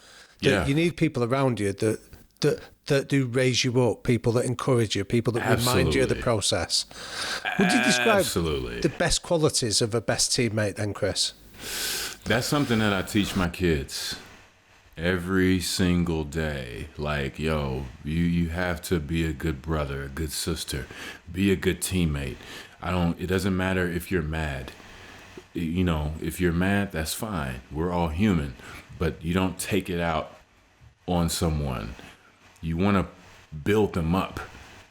That you need people around you that do raise you up, people that encourage you, people that remind you of the process. Would you describe the best qualities of a best teammate then, Chris? That's something that I teach my kids every single day. Like, you have to be a good brother, a good sister, be a good teammate. It doesn't matter if you're mad. If you're mad, that's fine. We're all human, but you don't take it out on someone. You want to build them up.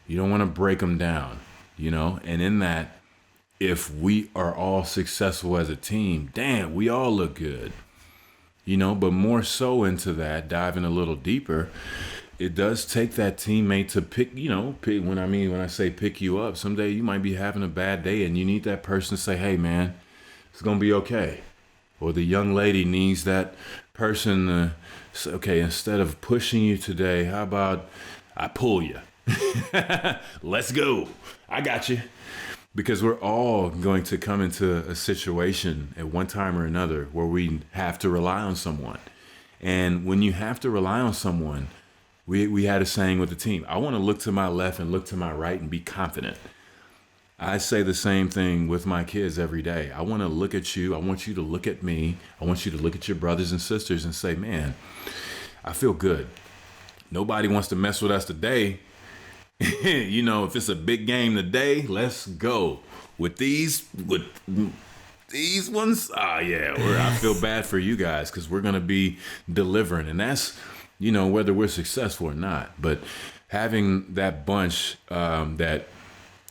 You don't want to break them down, and in that, if we are all successful as a team, damn, we all look good, but more so into that, diving a little deeper, it does take that teammate to pick when I say pick you up, someday you might be having a bad day and you need that person to say, hey man, it's going to be okay. Or the young lady needs that person to say, okay, instead of pushing you today, how about I pull you? Let's go. I got you. Because we're all going to come into a situation at one time or another where we have to rely on someone. And when you have to rely on someone, we had a saying with the team, I want to look to my left and look to my right and be confident. I say the same thing with my kids every day. I want to look at you. I want you to look at me. I want you to look at your brothers and sisters and say, man, I feel good. Nobody wants to mess with us today. If it's a big game today, let's go. With these ones, I feel bad for you guys because we're going to be delivering. And that's, whether we're successful or not. But having that bunch that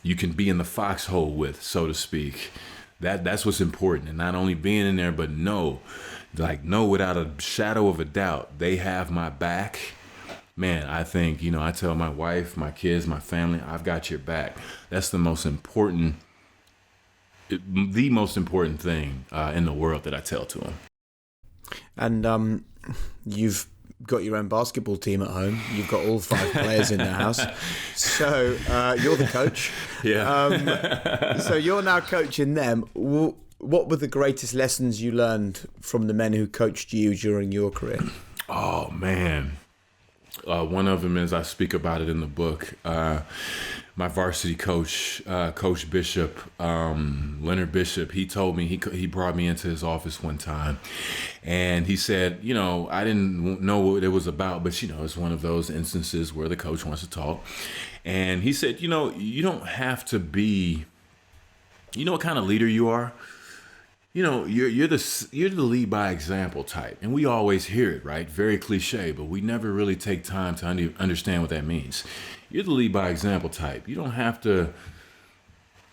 you can be in the foxhole with, so to speak, that's what's important. And not only being in there, but know without a shadow of a doubt, they have my back. Man, I think, I tell my wife, my kids, my family, I've got your back. That's the most important thing in the world that I tell to them. And you've got your own basketball team at home. You've got all 5 players in the house. So you're the coach. Yeah. So you're now coaching them. What were the greatest lessons you learned from the men who coached you during your career? Oh, man. One of them is, I speak about it in the book, my varsity coach, Coach Bishop, Leonard Bishop. He told me, he brought me into his office one time and he said, I didn't know what it was about, but it's one of those instances where the coach wants to talk. And he said, you don't have to be, what kind of leader you are? You're the lead by example type. And we always hear it, right? Very cliche, but we never really take time to understand what that means. You're the lead by example type. You don't have to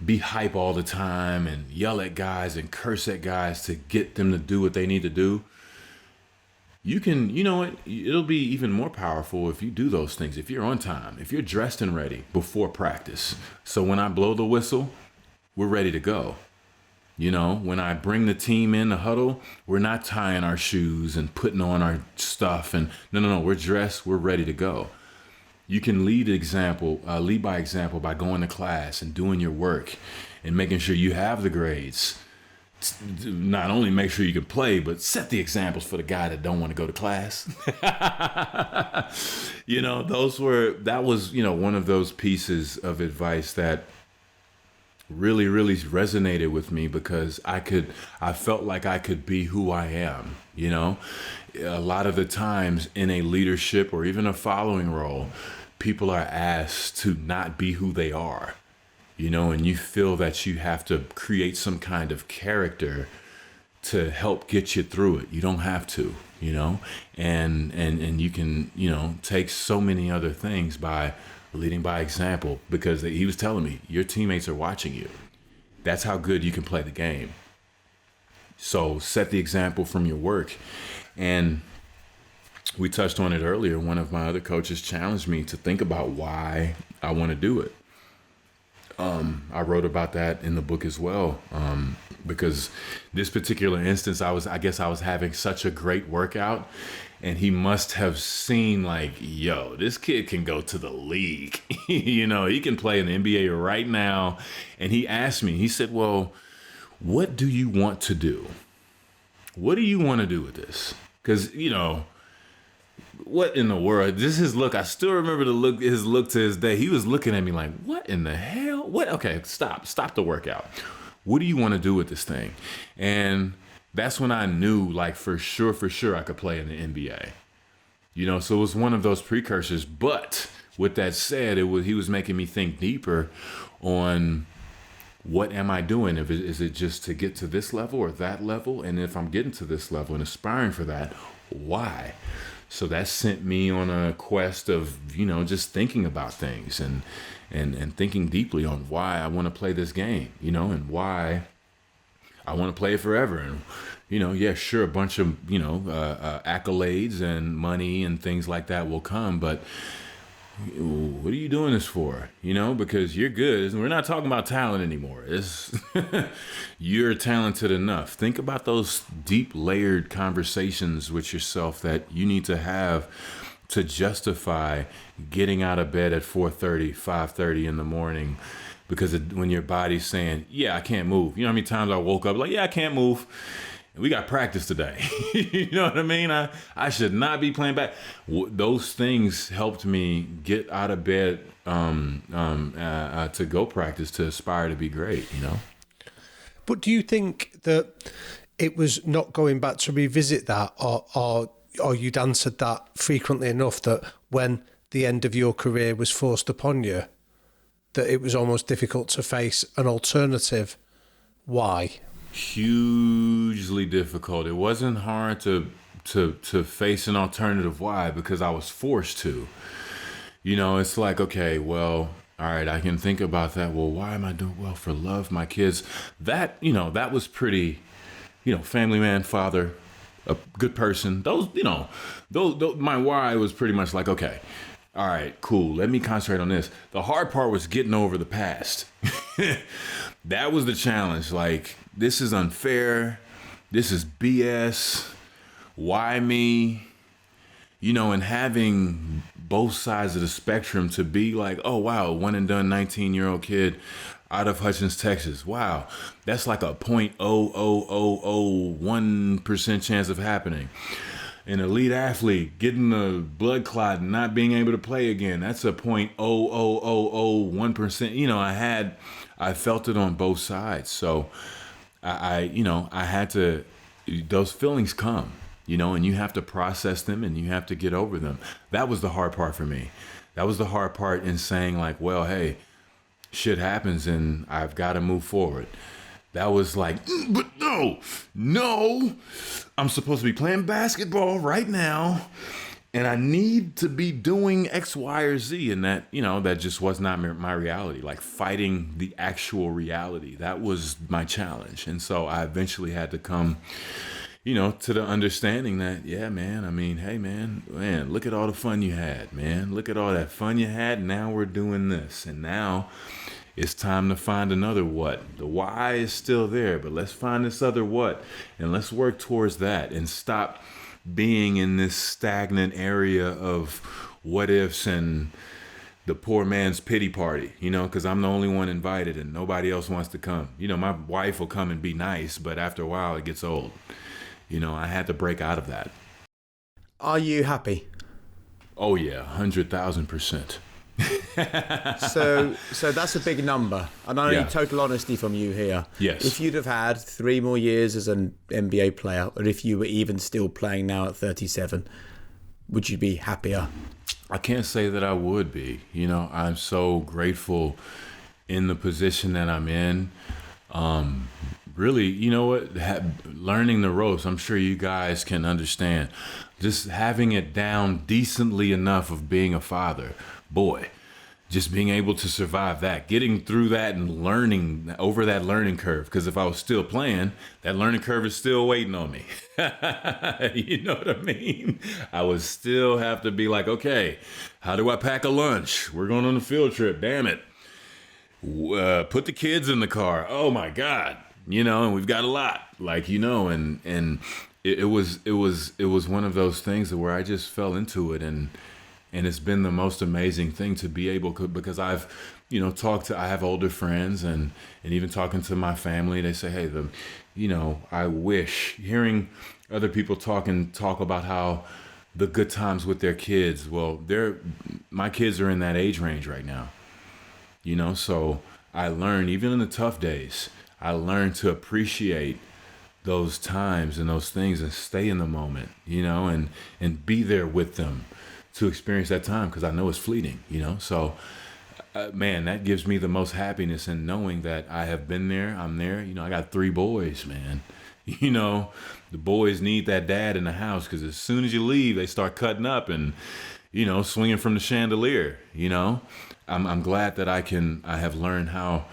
be hype all the time and yell at guys and curse at guys to get them to do what they need to do. You can, it'll be even more powerful if you do those things. If you're on time, if you're dressed and ready before practice. So when I blow the whistle, we're ready to go. When I bring the team in the huddle, we're not tying our shoes and putting on our stuff. And no, we're dressed, we're ready to go. You can lead by example by going to class and doing your work and making sure you have the grades. Not only make sure you can play, but set the examples for the guy that don't want to go to class. That was one of those pieces of advice that really, really resonated with me because I felt like I could be who I am. A lot of the times in a leadership or even a following role, people are asked to not be who they are, and you feel that you have to create some kind of character to help get you through it. You don't have to, and you can, take so many other things by leading by example, because he was telling me your teammates are watching you. That's how good you can play the game. So set the example from your work. And we touched on it earlier. One of my other coaches challenged me to think about why I want to do it. I wrote about that in the book as well, because this particular instance, I guess I was having such a great workout, and he must have seen like, yo, this kid can go to the league. He can play in the NBA right now. And he asked me, he said, well, what do you want to do? What do you want to do with this? Because, what in the world? This is his look. I still remember his look to this day. He was looking at me like, what in the hell? What? Okay, stop the workout. What do you want to do with this thing? And that's when I knew, like, for sure, I could play in the NBA. So it was one of those precursors. But with that said, he was making me think deeper on what am I doing? Is it just to get to this level or that level? And if I'm getting to this level and aspiring for that, why? So that sent me on a quest of, just thinking about things and thinking deeply on why I want to play this game, and why I want to play it forever. And, yeah, sure, a bunch of, accolades and money and things like that will come, but what are you doing this for? Because you're good. We're not talking about talent anymore. It's you're talented enough. Think about those deep layered conversations with yourself that you need to have to justify getting out of bed at 4:30, 5:30 in the morning, because when your body's saying, yeah, I can't move. You know how many times I woke up like, yeah, I can't move. We got practice today. You know what I mean? I should not be playing back. Those things helped me get out of bed to go practice, to aspire to be great, But do you think that it was not going back to revisit that, or you'd answered that frequently enough that when the end of your career was forced upon you, that it was almost difficult to face an alternative? Why? Hugely difficult. It wasn't hard to face an alternative. Why? Because I was forced to. It's like, okay, well, all right, I can think about that. Well, why am I doing well for love, my kids? That, that was pretty, family man, father, a good person. Those, my why was pretty much like, okay, all right, cool. Let me concentrate on this. The hard part was getting over the past. That was the challenge. Like, this is unfair. This is BS. Why me? And having both sides of the spectrum to be like, oh, wow, one and done 19-year-old kid out of Hutchins, Texas. Wow, that's like a 0.00001% chance of happening. An elite athlete getting a blood clot and not being able to play again. That's a 0.00001%. I felt it on both sides. So I had to, those feelings come, and you have to process them and you have to get over them. That was the hard part for me. That was the hard part in saying like, well, hey, shit happens and I've got to move forward. That was like, but no, I'm supposed to be playing basketball right now and I need to be doing X, Y, or Z. And that, that just was not my reality. Like fighting the actual reality. That was my challenge. And so I eventually had to come, to the understanding that, yeah, man, I mean, hey, man, look at all the fun you had, man. Look at all that fun you had. Now we're doing this. And now it's time to find another what. The why is still there, but let's find this other what. And let's work towards that and stop being in this stagnant area of what ifs and the poor man's pity party, because I'm the only one invited and nobody else wants to come. My wife will come and be nice, but after a while it gets old. I had to break out of that. Are you happy? Oh yeah, 100,000%. So that's a big number, and I need total honesty from you here. Yes. If you'd have had 3 more years as an NBA player, or if you were even still playing now at 37, would you be happier? I can't say that I would be. I'm so grateful in the position that I'm in, really, you know what, learning the ropes, I'm sure you guys can understand. Just having it down decently enough of being a father, boy, just being able to survive that, getting through that and learning over that learning curve. Because if I was still playing, that learning curve is still waiting on me. You know what I mean? I would still have to be like, okay, how do I pack a lunch? We're going on a field trip. Damn it. Put the kids in the car. Oh my God. You know, and we've got a lot, like, you know, and it was one of those things where I just fell into it, and it's been the most amazing thing to be able to, because I've, you know, I have older friends, and even talking to my family, they say, hey, you know, I wish, hearing other people talk about how the good times with their kids. Well, my kids are in that age range right now, you know, so I learned, even in the tough days, I learned to appreciate those times and those things and stay in the moment, you know, and be there with them to experience that time, because I know it's fleeting, you know. So, man, that gives me the most happiness in knowing that I have been there, I'm there. You know, I got 3 boys, man. You know, the boys need that dad in the house, because as soon as you leave, they start cutting up and, you know, swinging from the chandelier, you know. I'm glad that I have learned how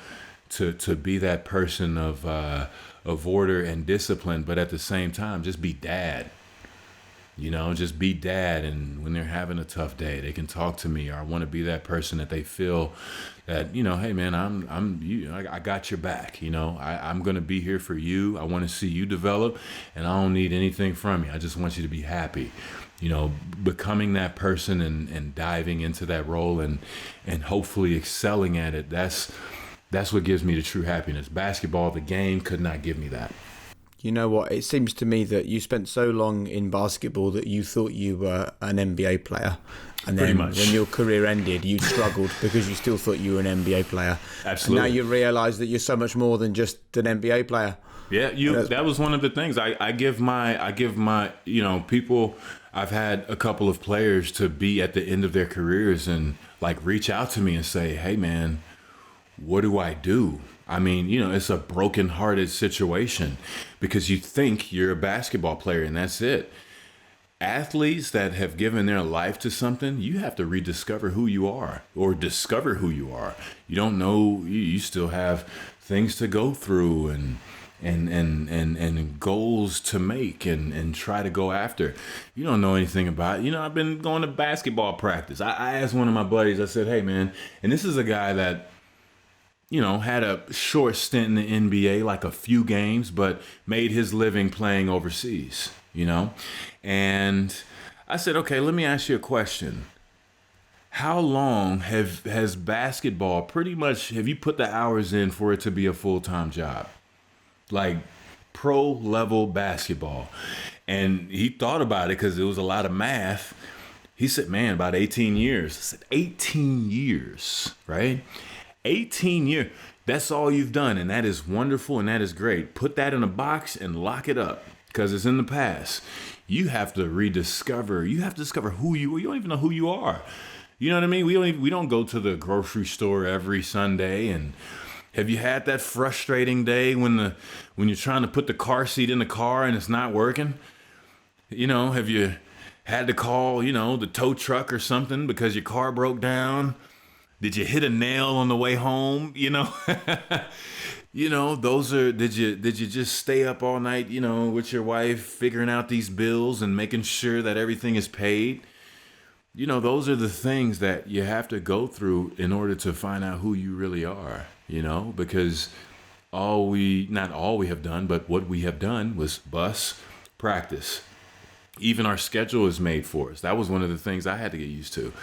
to be that person of order and discipline, but at the same time, just be dad. You know, just be dad, and when they're having a tough day, they can talk to me, or I want to be that person that they feel that, you know, hey man, I got your back. You know, I'm going to be here for you. I want to see you develop, and I don't need anything from you. I just want you to be happy. You know, becoming that person and diving into that role and hopefully excelling at it. That's what gives me the true happiness. Basketball, the game, could not give me that. You know what? It seems to me that you spent so long in basketball that you thought you were an NBA player. And then when your career ended, you struggled because you still thought you were an NBA player. Absolutely. And now you realise that you're so much more than just an NBA player. Yeah, that was one of the things. I give my, you know, people, I've had a couple of players to be at the end of their careers and like reach out to me and say, hey man, what do I do? I mean, you know, it's a broken-hearted situation because you think you're a basketball player and that's it. Athletes that have given their life to something, you have to rediscover who you are or discover who you are. You don't know, you still have things to go through and goals to make and try to go after. You don't know anything about it. You know, I've been going to basketball practice. I asked one of my buddies, I said, hey man, and this is a guy that, you know, had a short stint in the NBA, like a few games, but made his living playing overseas, you know? And I said, okay, let me ask you a question. How long has basketball pretty much, have you put the hours in for it to be a full-time job? Like pro level basketball. And he thought about it because it was a lot of math. He said, man, about 18 years. I said, 18 years, right? 18 years. That's all you've done. And that is wonderful. And that is great. Put that in a box and lock it up because it's in the past. You have to rediscover. You have to discover who you are. You don't even know who you are. You know what I mean? We don't go to the grocery store every Sunday. And have you had that frustrating day when you're trying to put the car seat in the car and it's not working? You know, have you had to call, you know, the tow truck or something because your car broke down? Did you hit a nail on the way home? You know, you know, did you just stay up all night, you know, with your wife, figuring out these bills and making sure that everything is paid? You know, those are the things that you have to go through in order to find out who you really are, you know, because not all we have done, but what we have done was bus, practice. Even our schedule is made for us. That was one of the things I had to get used to.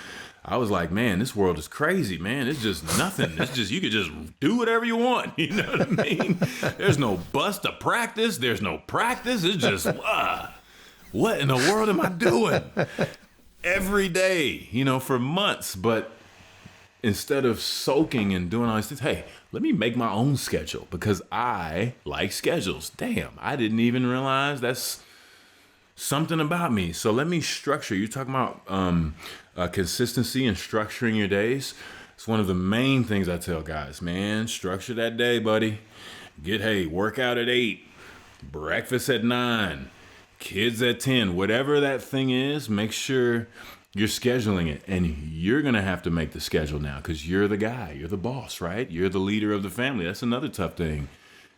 I was like, man, this world is crazy, man. It's just nothing. It's just, you could just do whatever you want. You know what I mean? There's no bus to practice. There's no practice. It's just, what in the world am I doing? Every day, you know, for months. But instead of soaking and doing all these things, hey, let me make my own schedule because I like schedules. Damn, I didn't even realize that's something about me. So let me structure. You're talking about consistency and structuring your days. It's one of the main things I tell guys, man, structure that day, buddy. work out at 8, breakfast at 9, kids at 10, whatever that thing is, make sure you're scheduling it. And you're going to have to make the schedule now because you're the guy, you're the boss, right? You're the leader of the family. That's another tough thing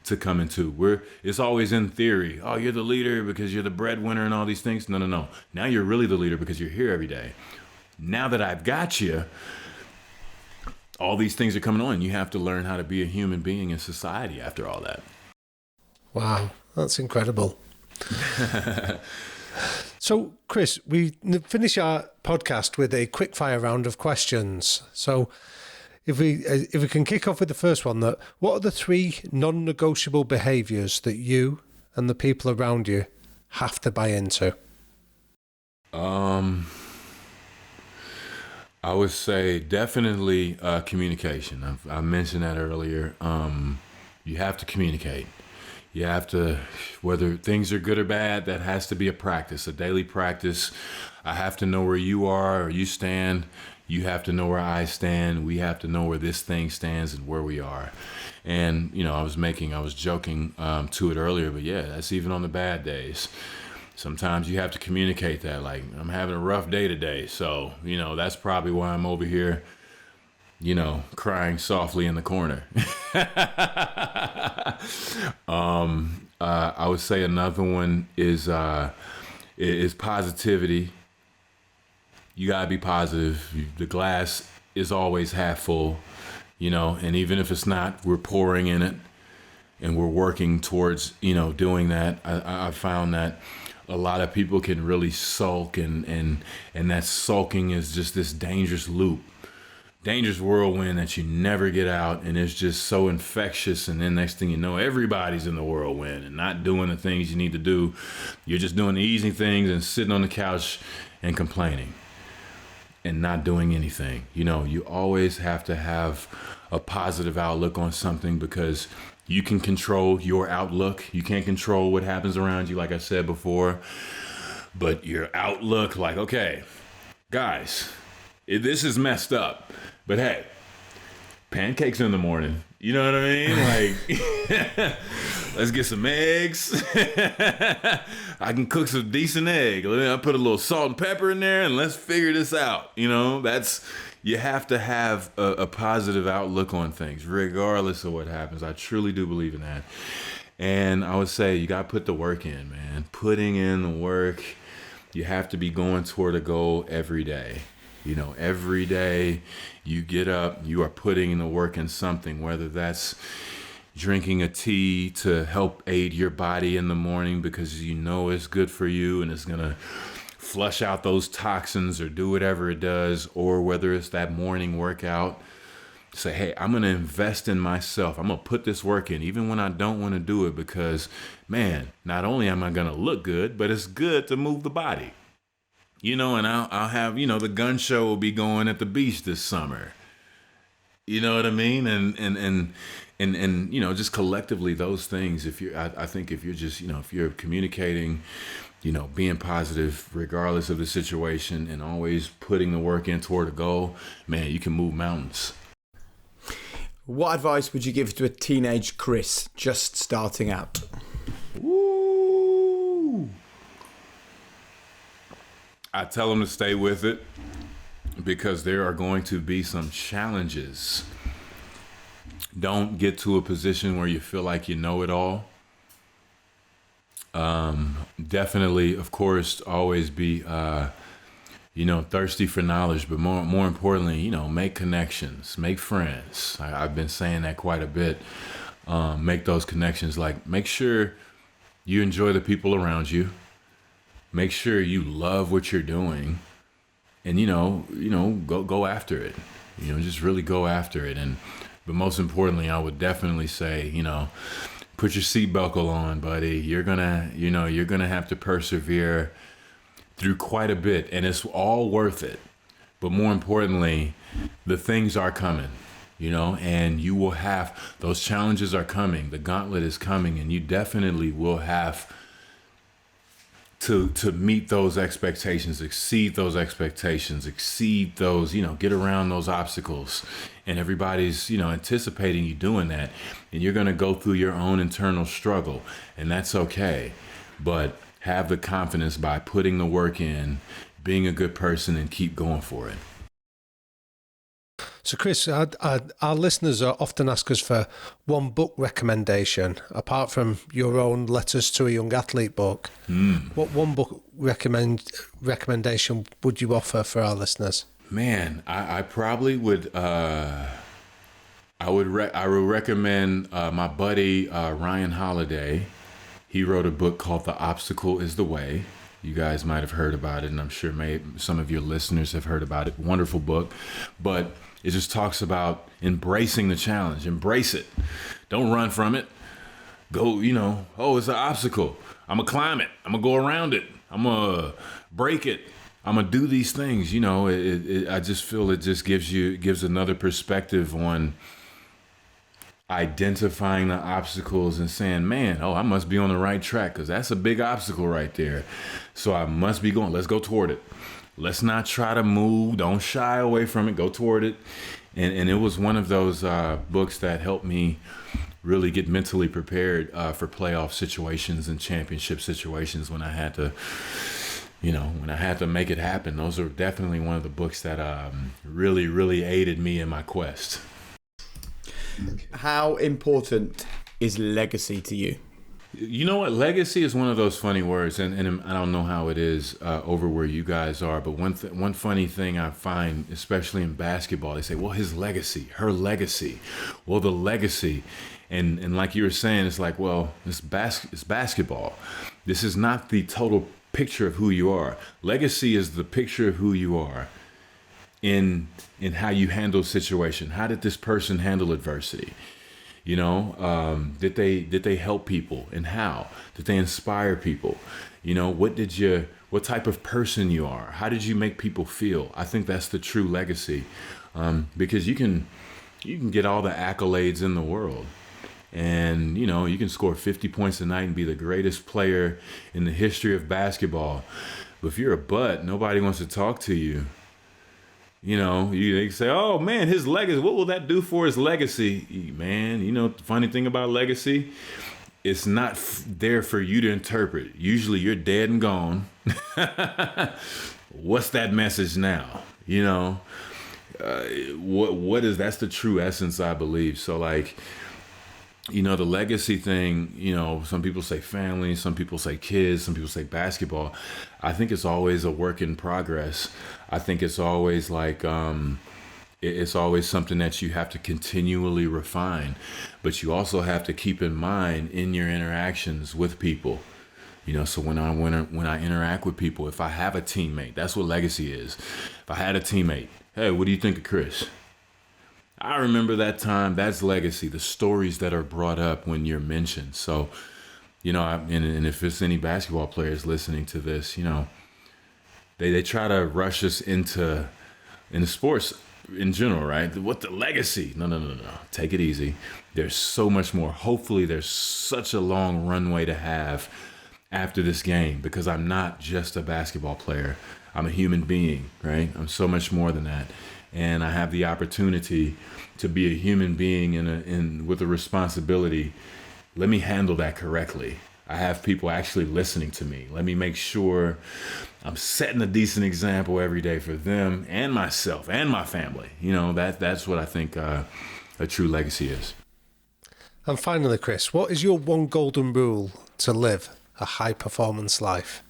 to come into. It's always in theory. Oh, you're the leader because you're the breadwinner and all these things. No. Now you're really the leader because you're here every day. Now that I've got you, all these things are coming on. You have to learn how to be a human being in society after all that. Wow, that's incredible. So, Chris, we finish our podcast with a quickfire round of questions. So, if we can kick off with the first one, what are the 3 non-negotiable behaviours that you and the people around you have to buy into? I would say definitely communication. I mentioned that earlier. You have to communicate. You have to, whether things are good or bad, that has to be a practice, a daily practice. I have to know where you are or you stand. You have to know where I stand. We have to know where this thing stands and where we are. And, I was joking to it earlier, but yeah, that's even on the bad days. Sometimes you have to communicate that, like, I'm having a rough day today. So, that's probably why I'm over here, crying softly in the corner. I would say another one is positivity. You gotta be positive. The glass is always half full, and even if it's not, we're pouring in it and we're working towards, doing that. I found that a lot of people can really sulk and that sulking is just this dangerous loop. Dangerous whirlwind that you never get out, and it's just so infectious. And then next thing you know, everybody's in the whirlwind and not doing the things you need to do. You're just doing the easy things and sitting on the couch and complaining and not doing anything. You always have to have a positive outlook on something because you can control your outlook. You can't control what happens around you, like I said before. But your outlook, like, okay, guys, this is messed up. But hey, pancakes in the morning. You know what I mean? Like, let's get some eggs. I can cook some decent egg. I put a little salt and pepper in there and let's figure this out. You have to have a positive outlook on things, regardless of what happens. I truly do believe in that. And I would say you got to put the work in, man. Putting in the work. You have to be going toward a goal every day. Every day you get up, you are putting in the work in something, whether that's drinking a tea to help aid your body in the morning because it's good for you and it's going to flush out those toxins or do whatever it does, or whether it's that morning workout. Say, hey, I'm going to invest in myself. I'm going to put this work in even when I don't want to do it because, man, not only am I going to look good, but it's good to move the body. And I'll have, the gun show will be going at the beach this summer. You know what I mean? And just collectively those things, I think if you're just, if you're communicating, being positive regardless of the situation and always putting the work in toward a goal, man, you can move mountains. What advice would you give to a teenage Chris just starting out? Woo! I tell them to stay with it because there are going to be some challenges. Don't get to a position where you feel like you know it all. Definitely, of course, always be, thirsty for knowledge, but more importantly, make connections, make friends. I've been saying that quite a bit. Make those connections. Like, make sure you enjoy the people around you. Make sure you love what you're doing, and go after it. Just really go after it. But most importantly, I would definitely say, put your seatbelt on, buddy. You're gonna have to persevere through quite a bit, and it's all worth it. But more importantly, the things are coming, and you will have those challenges are coming. The gauntlet is coming, and you definitely will have to meet those expectations, exceed those, get around those obstacles. And everybody's, anticipating you doing that. And you're going to go through your own internal struggle, and that's okay. But have the confidence by putting the work in, being a good person, and keep going for it. So, Chris, our listeners often ask us for one book recommendation, apart from your own Letters to a Young Athlete book. What one book recommendation would you offer for our listeners? Man, I probably would. I would recommend my buddy Ryan Holiday. He wrote a book called The Obstacle is the Way. You guys might have heard about it, and I'm sure some of your listeners have heard about it. Wonderful book, but it just talks about embracing the challenge. Embrace it. Don't run from it. Go, it's an obstacle. I'm going to climb it. I'm going to go around it. I'm going to break it. I'm going to do these things. I just feel it just gives another perspective on identifying the obstacles and saying, man, I must be on the right track, because that's a big obstacle right there. So I must be going. Let's go toward it. Let's not try to move. Don't shy away from it. Go toward it. And it was one of those books that helped me really get mentally prepared for playoff situations and championship situations when I had to, make it happen. Those are definitely one of the books that really, really aided me in my quest. How important is legacy to you? You know what? Legacy is one of those funny words, and I don't know how it is over where you guys are, but one funny thing I find, especially in basketball, they say, well, his legacy, her legacy. Well, the legacy, and like you were saying, it's like, well, it's basketball. This is not the total picture of who you are. Legacy is the picture of who you are in how you handle situation. How did this person handle adversity? Did they help people, and how did they inspire people? What type of person you are? How did you make people feel? I think that's the true legacy, because you can get all the accolades in the world, and you can score 50 points a night and be the greatest player in the history of basketball. But if you're a butt, nobody wants to talk to you. They say, oh man, his legacy, what will that do for his legacy? Man, the funny thing about legacy, it's not there for you to interpret. Usually you're dead and gone. What's that message now? What is, that's the true essence, I believe. So the legacy thing, some people say family, some people say kids, some people say basketball. I think it's always a work in progress. I think it's always it's always something that you have to continually refine, but you also have to keep in mind in your interactions with people. So when I interact with people, if I have a teammate, that's what legacy is. If I had a teammate, hey, what do you think of Chris? I remember that time. That's legacy. The stories that are brought up when you're mentioned. So, and if it's any basketball players listening to this, they try to rush us into sports in general, right? What the legacy? No. Take it easy. There's so much more. Hopefully, there's such a long runway to have after this game, because I'm not just a basketball player. I'm a human being, right? I'm so much more than that. And I have the opportunity to be a human being and with a responsibility. Let me handle that correctly. I have people actually listening to me. Let me make sure I'm setting a decent example every day for them and myself and my family. That's what I think a true legacy is. And finally, Chris, what is your one golden rule to live a high performance life?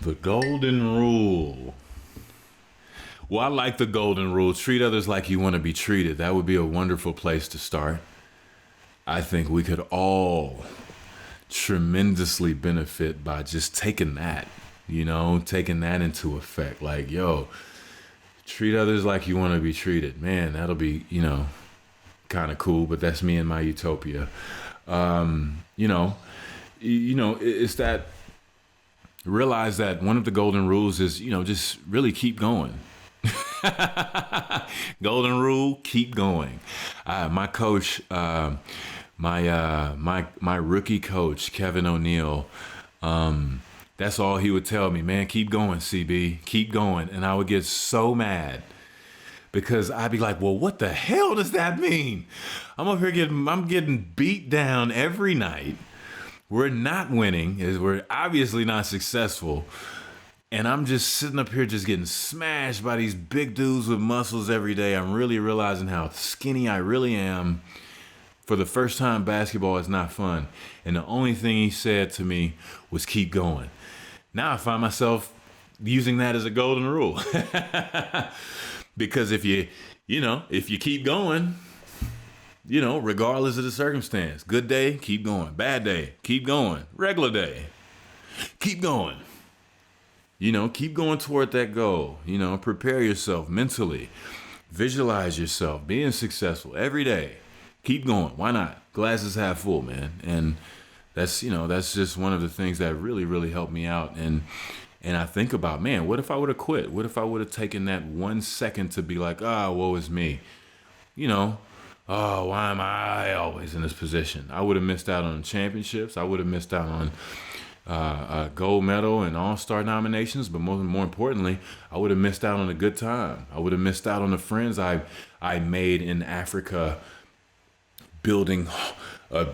The golden rule. Well, I like the golden rule. Treat others like you want to be treated. That would be a wonderful place to start. I think we could all tremendously benefit by just taking that, taking that into effect. Treat others like you want to be treated. Man, that'll be, kind of cool, but that's me and my utopia. It's that, realize that one of the golden rules is, just really keep going. Golden rule, keep going. My coach, my rookie coach, Kevin O'Neill, That's all he would tell me, man, keep going, CB, keep going. And I would get so mad because I'd be like, well, what the hell does that mean? I'm getting beat down every night. We're not winning, we're obviously not successful. And I'm just sitting up here just getting smashed by these big dudes with muscles every day. I'm really realizing how skinny I really am. For the first time, basketball is not fun. And the only thing he said to me was keep going. Now I find myself using that as a golden rule. Because if you keep going, regardless of the circumstance, good day, keep going. Bad day, keep going. Regular day, keep going. Keep going toward that goal. Prepare yourself mentally. Visualize yourself being successful every day. Keep going. Why not? Glass is half full, man. And that's just one of the things that really, really helped me out. And I think about, man, what if I would have quit? What if I would have taken that 1 second to be like, woe is me? Why am I always in this position? I would have missed out on championships. I would have missed out on a gold medal and all-star nominations, but more importantly, I would have missed out on a good time. I would have missed out on the friends I made in Africa, building a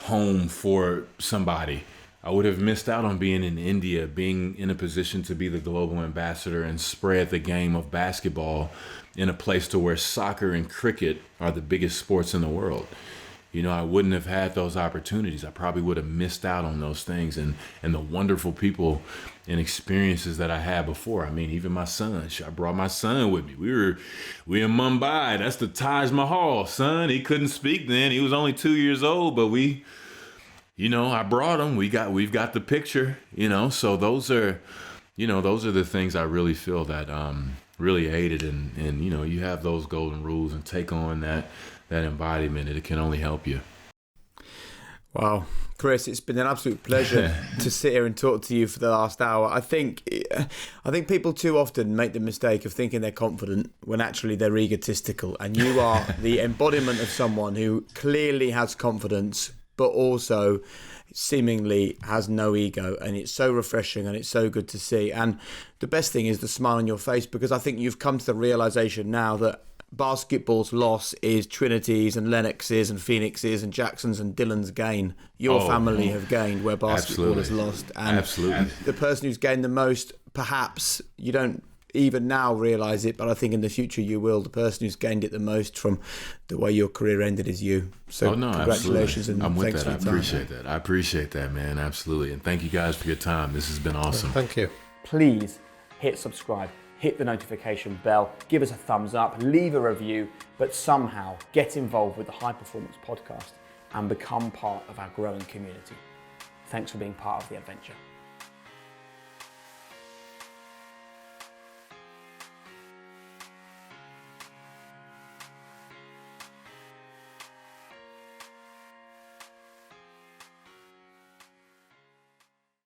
home for somebody. I would have missed out on being in India, being in a position to be the global ambassador and spread the game of basketball in a place to where soccer and cricket are the biggest sports in the world. I wouldn't have had those opportunities. I probably would have missed out on those things and the wonderful people and experiences that I had before. I mean, even my son, I brought my son with me. We in Mumbai. That's the Taj Mahal, son. He couldn't speak then. He was only 2 years old, but I brought him. We've got the picture, so those are the things I really feel that really aided and you have those golden rules and take on that embodiment, it can only help you. Wow. Chris, it's been an absolute pleasure to sit here and talk to you for the last hour. I think people too often make the mistake of thinking they're confident when actually they're egotistical. And you are the embodiment of someone who clearly has confidence, but also seemingly has no ego. And it's so refreshing and it's so good to see. And the best thing is the smile on your face, because I think you've come to the realization now that basketball's loss is Trinity's and Lennox's and Phoenix's and Jackson's and Dylan's gain. Your family have gained where basketball is lost. And Absolutely. The person who's gained the most, perhaps you don't even now realize it, but I think in the future you will. The person who's gained it the most from the way your career ended is you. So congratulations. Absolutely. And I'm with thanks that. for your time. I appreciate that, man. Absolutely. And thank you guys for your time. This has been awesome. Thank you. Please hit subscribe, hit the notification bell, give us a thumbs up, leave a review, but somehow get involved with the High Performance Podcast and become part of our growing community. Thanks for being part of the adventure.